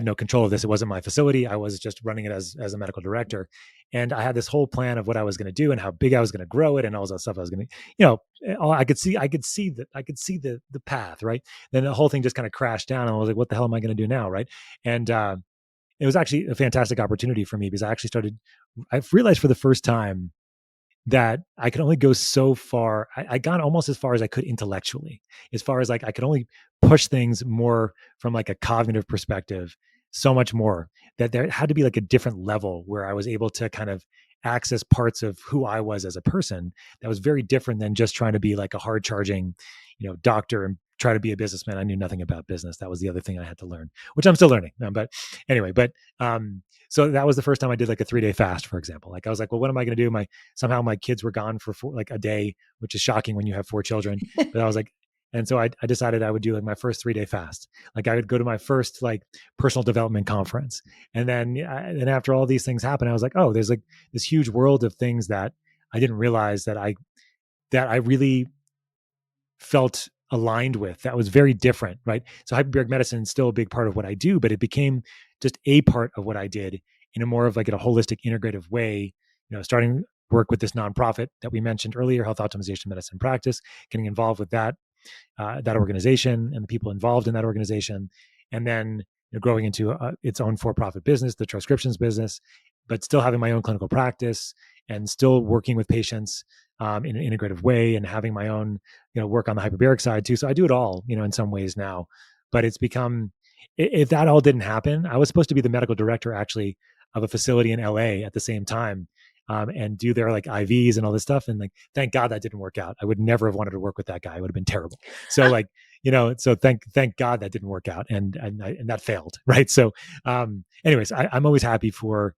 no control of this. It wasn't my facility. I was just running it as a medical director. And I had this whole plan of what I was going to do and how big I was going to grow it and all that stuff I was going to, I could see the path, right? Then the whole thing just kind of crashed down and I was like, what the hell am I going to do now? Right. And it was actually a fantastic opportunity for me because I realized for the first time that I could only go so far. I got almost as far as I could intellectually, as far as like I could only push things more from like a cognitive perspective, so much more that there had to be like a different level where I was able to kind of access parts of who I was as a person that was very different than just trying to be like a hard charging, doctor and try to be a businessman. I knew nothing about business. That was the other thing I had to learn, which I'm still learning. But anyway, so that was the first time I did like a 3-day fast, for example. Like I was like, well, what am I going to do? Somehow my kids were gone for like a day, which is shocking when you have 4 children. But I was like, and so I decided I would do like my first 3-day fast. Like I would go to my first like personal development conference. And then after all these things happened, I was like, oh, there's like this huge world of things that I didn't realize that I really felt aligned with, that was very different, right? So hyperbaric medicine is still a big part of what I do, but it became just a part of what I did in a more of like a holistic, integrative way, starting work with this nonprofit that we mentioned earlier, Health Optimization Medicine Practice, getting involved with that organization and the people involved in that organization, and then growing into its own for-profit business, the transcriptions business, but still having my own clinical practice and still working with patients in an integrative way and having my own, work on the hyperbaric side too. So I do it all, in some ways now, but it's become, if that all didn't happen, I was supposed to be the medical director actually of a facility in LA at the same time, and do their like IVs and all this stuff. And like, thank God that didn't work out. I would never have wanted to work with that guy. It would have been terrible. So like, so thank God that didn't work out and that failed. Right. So, anyways, I'm always happy for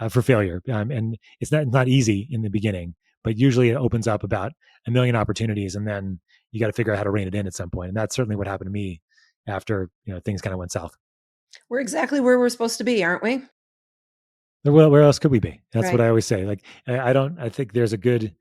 failure. And it's not easy in the beginning, but usually it opens up about a million opportunities, and then you got to figure out how to rein it in at some point. And that's certainly what happened to me after things kind of went south. We're exactly where we're supposed to be, aren't we? Where else could we be? That's what Right. I always say. Like, I think there's a good,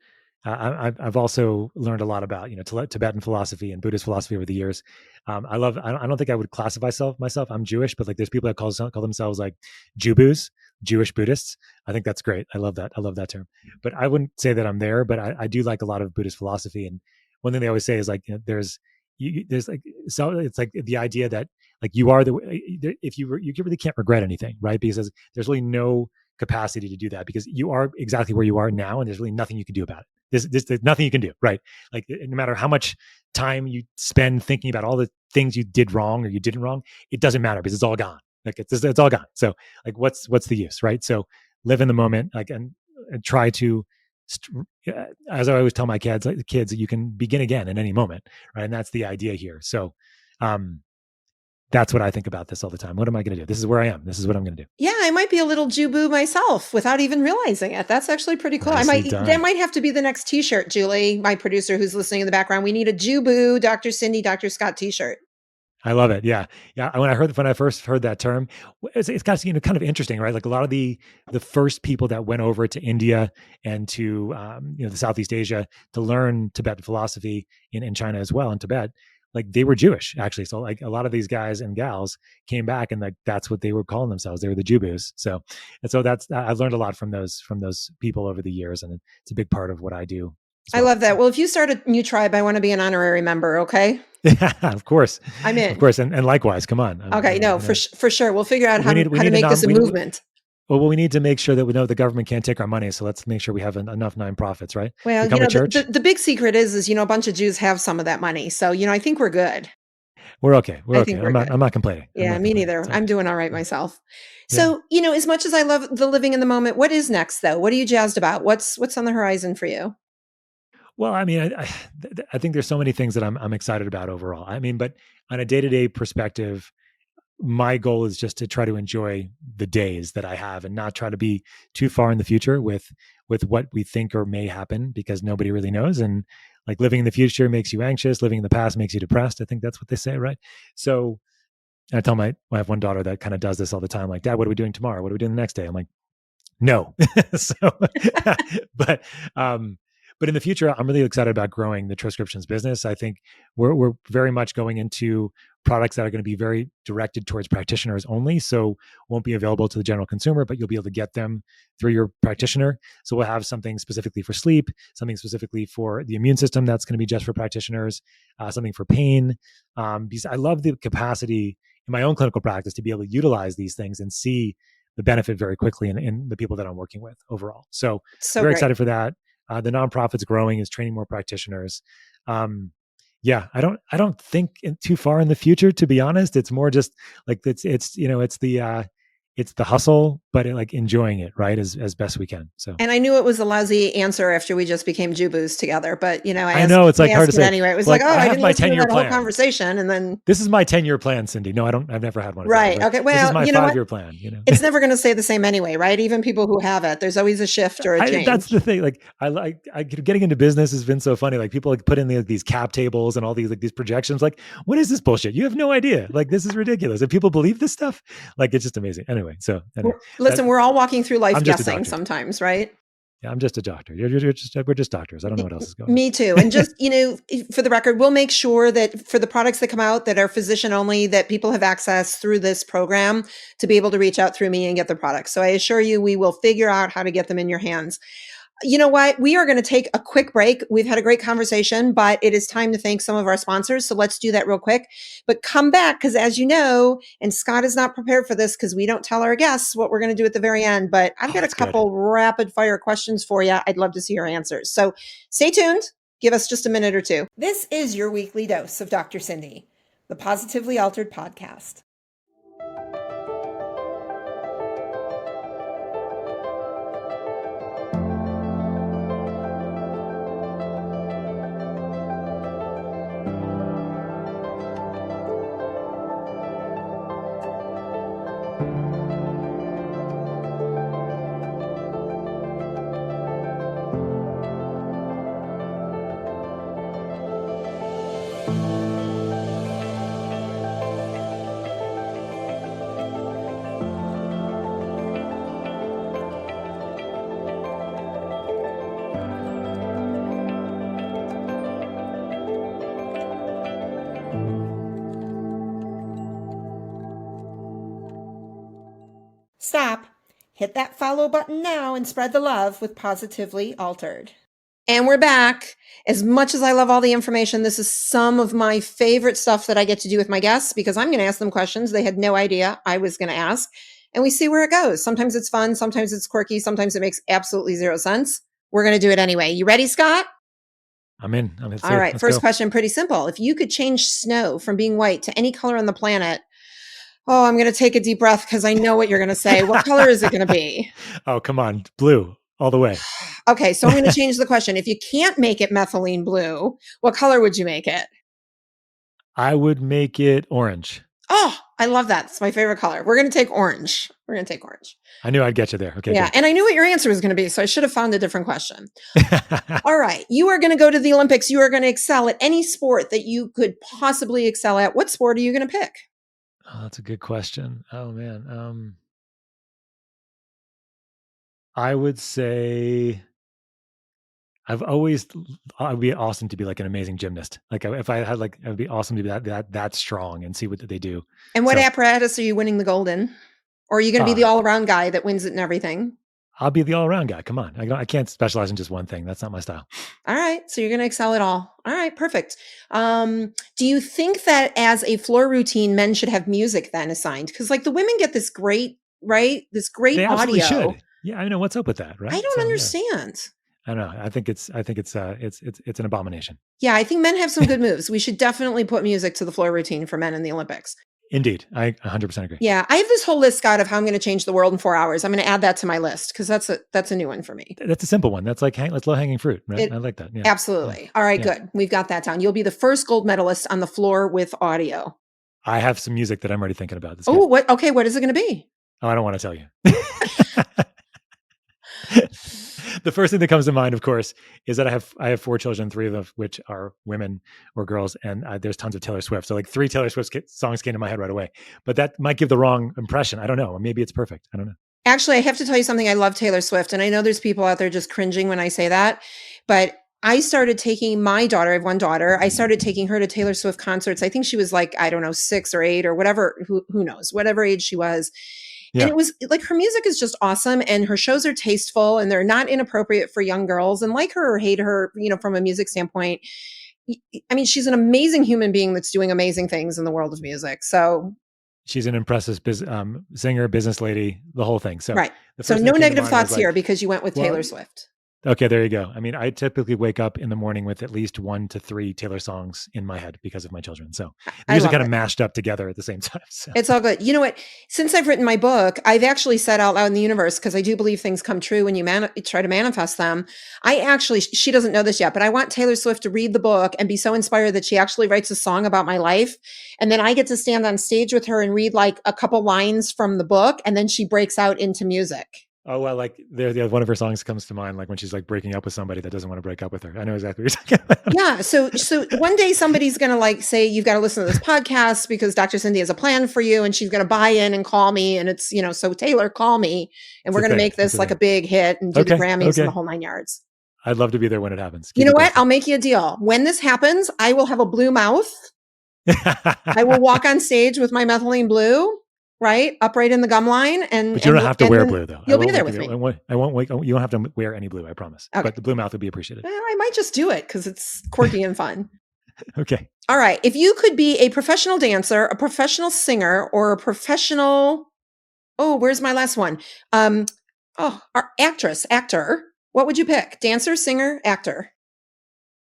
I've also learned a lot about, Tibetan philosophy and Buddhist philosophy over the years. I don't think I would classify myself. I'm Jewish, but like there's people that call themselves like Jubus, Jewish Buddhists. I think that's great. I love that. I love that term, but I wouldn't say that I'm there, but I do like a lot of Buddhist philosophy. And one thing they always say is like, there's like, so it's like the idea that like you are if you really can't regret anything, right? Because there's really no capacity to do that because you are exactly where you are now, and there's really nothing you can do about it. There's nothing you can do, right? Like no matter how much time you spend thinking about all the things you did wrong or you didn't wrong, it doesn't matter because it's all gone. Like it's all gone. So like what's the use, right? So live in the moment, like and try to. As I always tell my kids, you can begin again at any moment, right? And that's the idea here. So, that's what I think about this all the time. What am I going to do? This is where I am. This is what I'm going to do. Yeah, I might be a little Jubu myself without even realizing it. That's actually pretty cool. That might have to be the next t-shirt, Julie, my producer who's listening in the background. We need a Jubu, Dr. Cindy, Dr. Scott t-shirt. I love it. Yeah. Yeah. When I first heard that term, it's kind of interesting, right? Like a lot of the first people that went over to India and to, the Southeast Asia to learn Tibetan philosophy in China as well, in Tibet, like they were Jewish actually. So like a lot of these guys and gals came back and like, that's what they were calling themselves. They were the Jubus. So I've learned a lot from those people over the years. And it's a big part of what I do. I love that. Well, if you start a new tribe, I want to be an honourary member. Okay. Of course. I'm in. Of course. And likewise, come on. Okay. For sure. We'll figure out how to make this a movement. Well, we need to make sure that we know the government can't take our money. So let's make sure we have enough nonprofits, right? Well, the big secret is, a bunch of Jews have some of that money. So, I think we're good. We're okay. I'm not complaining. Yeah, me neither. I'm doing all right myself. So, as much as I love the living in the moment, what is next though? What are you jazzed about? What's on the horizon for you? Well, I mean, I think there's so many things that I'm excited about overall. I mean, but on a day-to-day perspective, my goal is just to try to enjoy the days that I have and not try to be too far in the future with what we think or may happen because nobody really knows. And like living in the future makes you anxious. Living in the past makes you depressed. I think that's what they say, right? So I tell I have one daughter that kind of does this all the time. Like, Dad, what are we doing tomorrow? What are we doing the next day? I'm like, no. So, but in the future, I'm really excited about growing the transcriptions business. I think we're very much going into products that are going to be very directed towards practitioners only. So won't be available to the general consumer, but you'll be able to get them through your practitioner. So we'll have something specifically for sleep, something specifically for the immune system that's going to be just for practitioners, something for pain. Because I love the capacity in my own clinical practice to be able to utilize these things and see the benefit very quickly in the people that I'm working with overall. So very excited for that. The nonprofit's growing, is training more practitioners. I don't think too far in the future, to be honest. It's more just like it's the hustle, but like enjoying it, right, as best we can. So, and I knew it was a lousy answer after we just became Jubus together, but I know it's like hard to say. Anyway, it was like, I didn't listen to that whole plan. Conversation, and then this is my 10-year plan, Cindy. No, I've never had one. Right? Okay. Well, this is my 5-year plan. It's never going to stay the same anyway, right? Even people who have it, there's always a shift or a change. That's the thing. Like I getting into business has been so funny. Like people like put in these cap tables and all these these projections. Like, what is this bullshit? You have no idea. Like this is ridiculous. And people believe this stuff. Like it's just amazing. Anyway. Listen, we're all walking through life guessing sometimes, right? Yeah, I'm just a doctor. We're just doctors. I don't know what else is going on. Me too. And just, for the record, we'll make sure that for the products that come out that are physician only, that people have access through this program to be able to reach out through me and get the products. So I assure you, we will figure out how to get them in your hands. You know what? We are going to take a quick break. We've had a great conversation, but it is time to thank some of our sponsors. So let's do that real quick, but come back. Cause as you know, and Scott is not prepared for this cause we don't tell our guests what we're going to do at the very end, but I've got a couple rapid fire questions for you. I'd love to see your answers. So stay tuned. Give us just a minute or two. This is your weekly dose of Dr. Cindy, the Positively Altered podcast. stop. Hit that follow button now and spread the love with Positively Altered. And we're back. As much as I love all the information, this is some of my favorite stuff that I get to do with my guests because I'm going to ask them questions they had no idea I was going to ask. And we see where it goes. Sometimes it's fun. Sometimes it's quirky. Sometimes it makes absolutely zero sense. We're going to do it anyway. You ready, Scott? I'm in. All right. First question, pretty simple. If you could change snow from being white to any color on the planet, oh, I'm going to take a deep breath because I know what you're going to say. What color is it going to be? Oh, come on. Blue all the way. Okay. So I'm going to change the question. If you can't make it methylene blue, what color would you make it? I would make it orange. Oh, I love that. It's my favorite color. We're going to take orange. I knew I'd get you there. Okay. Yeah. Good. And I knew what your answer was going to be. So I should have found a different question. All right. You are going to go to the Olympics. You are going to excel at any sport that you could possibly excel at. What sport are you going to pick? Oh, that's a good question. Oh man. I would say I'd be awesome to be like an amazing gymnast. Like if I had it would be awesome to be that strong and see what they do. And what apparatus are you winning the gold in? Or are you going to be the all-around guy that wins it and everything? I'll be the all-around guy. Come on. I can't specialize in just one thing. That's not my style. All right. So you're going to excel at all. All right. Perfect. Do you think that as a floor routine, men should have music then assigned? Because like the women get this great, right? This great they audio. Should. Yeah. I know what's up with that, right? I don't understand. Yeah. I don't know. I think it's an abomination. Yeah. I think men have some good moves. We should definitely put music to the floor routine for men in the Olympics. Indeed. I 100% agree. Yeah. I have this whole list, Scott, of how I'm going to change the world in 4 hours. I'm going to add that to my list because that's a new one for me. That's a simple one. That's like that's low hanging fruit, right? I like that. Yeah. Absolutely. Yeah. All right, good. We've got that down. You'll be the first gold medalist on the floor with audio. I have some music that I'm already thinking about. Oh, what? Okay. What is it going to be? Oh, I don't want to tell you. The first thing that comes to mind, of course, is that I have 4 children, 3 of which are women or girls, and there's tons of Taylor Swift. So like 3 Taylor Swift songs came to my head right away. But that might give the wrong impression. I don't know. Maybe it's perfect. I don't know. Actually, I have to tell you something. I love Taylor Swift, and I know there's people out there just cringing when I say that, but I started taking my daughter, I have one daughter, I started taking her to Taylor Swift concerts. I think she was like, I don't know, 6 or 8 or whatever, who knows, whatever age she was. Yeah. And it was like, her music is just awesome and her shows are tasteful and they're not inappropriate for young girls, and like her or hate her, from a music standpoint. I mean, she's an amazing human being that's doing amazing things in the world of music. So she's an impressive singer, business lady, the whole thing. So right. So no negative thoughts here because you went with Taylor Swift. Okay, there you go. I mean, I typically wake up in the morning with at least 1 to 3 Taylor songs in my head because of my children. So these are kind of mashed up together at the same time. So. It's all good. You know what? Since I've written my book, I've actually said out loud in the universe, because I do believe things come true when you try to manifest them. She doesn't know this yet, but I want Taylor Swift to read the book and be so inspired that she actually writes a song about my life. And then I get to stand on stage with her and read like a couple lines from the book. And then she breaks out into music. Oh, well, like one of her songs comes to mind, like when she's like breaking up with somebody that doesn't want to break up with her. I know exactly what you're talking about. Yeah. So one day somebody's going to like say, you've got to listen to this podcast because Dr. Cindy has a plan for you, and she's going to buy in and call me. And it's, so Taylor, call me, and we're going to make this like a big hit and do the Grammys and the whole 9 yards. I'd love to be there when it happens. You know what? I'll make you a deal. When this happens, I will have a blue mouth. I will walk on stage with my methylene blue. Right, upright in the gum line, but you don't have to wear blue though. You'll be there with me. I won't wait. You don't have to wear any blue. I promise. Okay. But the blue mouth would be appreciated. Well, I might just do it because it's quirky and fun. Okay. All right. If you could be a professional dancer, a professional singer, or a professional, where's my last one? Actor. What would you pick? Dancer, singer, actor?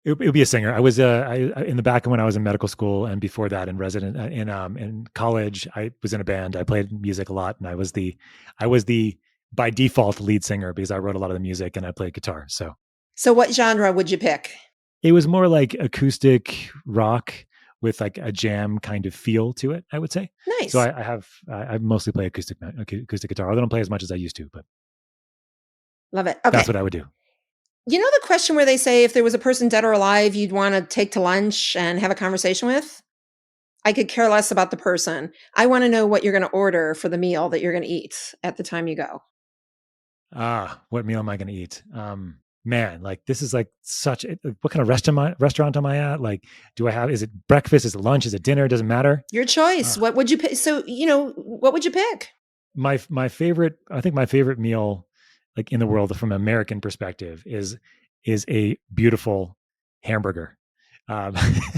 It would be a singer. I was in the back when I was in medical school, and before that in in college, I was in a band. I played music a lot, and I was the by default lead singer because I wrote a lot of the music and I played guitar. So what genre would you pick? It was more like acoustic rock with like a jam kind of feel to it, I would say. Nice. So I mostly play acoustic guitar. I don't play as much as I used to, but love it. Okay. That's what I would do. You know the question where they say if there was a person dead or alive you'd want to take to lunch and have a conversation with? I could care less about the person. I want to know what you're going to order for the meal that you're going to eat at the time you go. What meal am I going to eat? Man, like this is like what kind of restaurant am I at? Like, is it breakfast? Is it lunch? Is it dinner? Doesn't matter. Your choice. What would you pick? So, what would you pick? my favorite, I think my favorite meal, like in the world from an American perspective, is a beautiful hamburger. Um,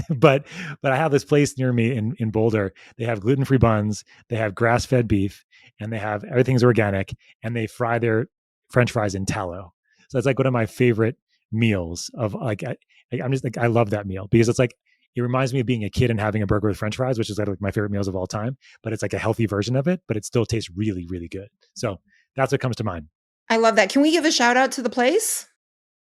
but I have this place near me in Boulder. They have gluten-free buns, they have grass-fed beef, and they have everything's organic, and they fry their French fries in tallow. So it's like one of my favorite meals of like I'm just like I love that meal because it's like it reminds me of being a kid and having a burger with French fries, which is like my favorite meals of all time. But it's like a healthy version of it, but it still tastes really, really good. So that's what comes to mind. I love that. Can we give a shout out to the place?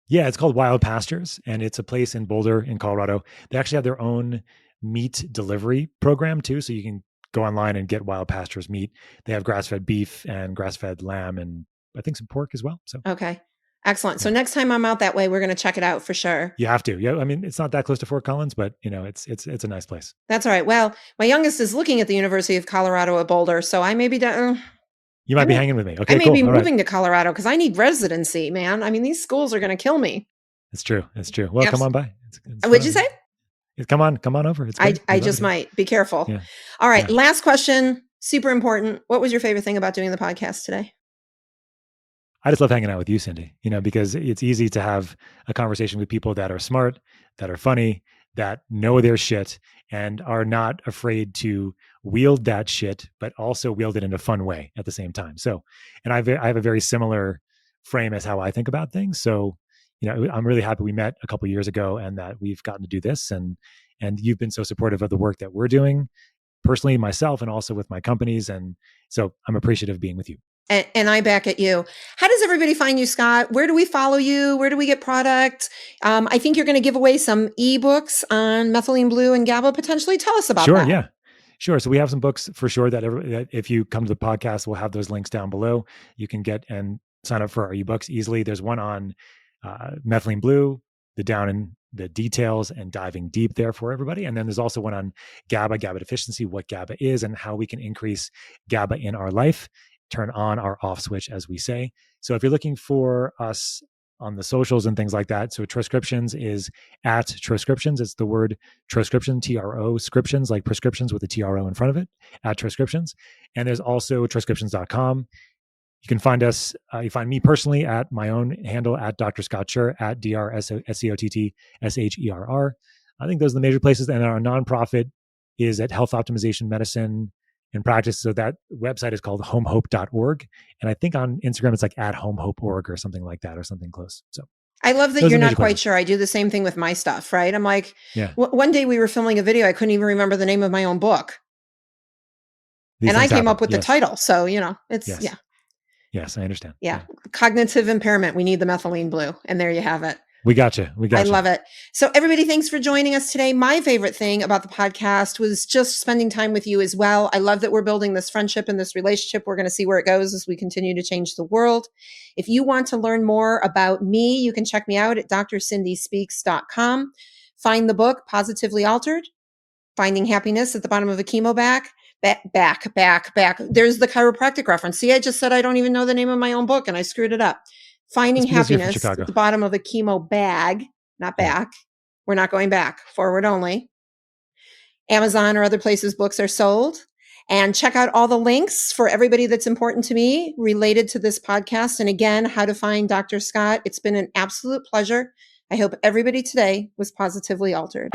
Yeah, it's called Wild Pastures, and it's a place in Boulder, in Colorado. They actually have their own meat delivery program too, so you can go online and get Wild Pastures meat. They have grass-fed beef and grass-fed lamb, and I think some pork as well. So Okay, excellent. So yeah. next time I'm out that way, we're going to check it out for sure. You have to. Yeah, I mean, it's not that close to Fort Collins, but it's a nice place. That's all right. Well, my youngest is looking at the University of Colorado at Boulder, so I may be down. You might be hanging with me. Okay, I may cool. be All moving right. to Colorado because I need residency, man. I mean, these schools are going to kill me. It's true. It's true. Well, come on by. It's What'd you say? Come on over. It's great. I just might. Be careful. Yeah. All right. Yeah. Last question. Super important. What was your favorite thing about doing the podcast today? I just love hanging out with you, Cindy, because it's easy to have a conversation with people that are smart, that are funny, that know their shit, and are not afraid to wield that shit, but also wield it in a fun way at the same time. So, and I have a very similar frame as how I think about things. So, I'm really happy we met a couple of years ago and that we've gotten to do this. And you've been so supportive of the work that we're doing personally, myself, and also with my companies. And so I'm appreciative of being with you. And I back at you. How does everybody find you, Scott? Where do we follow you? Where do we get product? I think you're going to give away some ebooks on Methylene Blue and GABA potentially. Tell us about that. Sure. Yeah. Sure. So we have some books for sure that if you come to the podcast, we'll have those links down below. You can get and sign up for our ebooks easily. There's one on Methylene Blue, the down in the details and diving deep there for everybody. And then there's also one on GABA deficiency, what GABA is and how we can increase GABA in our life, turn on our off switch, as we say. So if you're looking for us on the socials and things like that, so Troscriptions is at Troscriptions. It's the word Troscription, TRO, scriptions, like prescriptions with a TRO in front of it, at Troscriptions. And there's also Troscriptions.com. You can find us, you find me personally at my own handle at Dr. Scott Scheer, at DrScottSherr. I think those are the major places. And our nonprofit is at Health Optimization Medicine in Practice. So that website is called homehope.org. And I think on Instagram, it's like at homehope.org or something like that, or something close. So I love that you're not quite sure. I do the same thing with my stuff, right? I'm like, one day we were filming a video. I couldn't even remember the name of my own book. And I came up with the title. So, it's, Yes, I understand. Yeah. Cognitive impairment. We need the Methylene Blue. And there you have it. We got you. I love it. So everybody, thanks for joining us today. My favorite thing about the podcast was just spending time with you as well. I love that we're building this friendship and this relationship. We're going to see where it goes as we continue to change the world. If you want to learn more about me, you can check me out at drcindyspeaks.com. Find the book, Positively Altered, Finding Happiness at the Bottom of a Chemo Back. Back. There's the chiropractic reference. See, I just said I don't even know the name of my own book and I screwed it up. Finding Happiness at the Bottom of a Chemo Bag, not back. We're not going back, forward only. Amazon or other places books are sold. And check out all the links for everybody that's important to me related to this podcast. And again, how to find Dr. Scott. It's been an absolute pleasure. I hope everybody today was positively altered.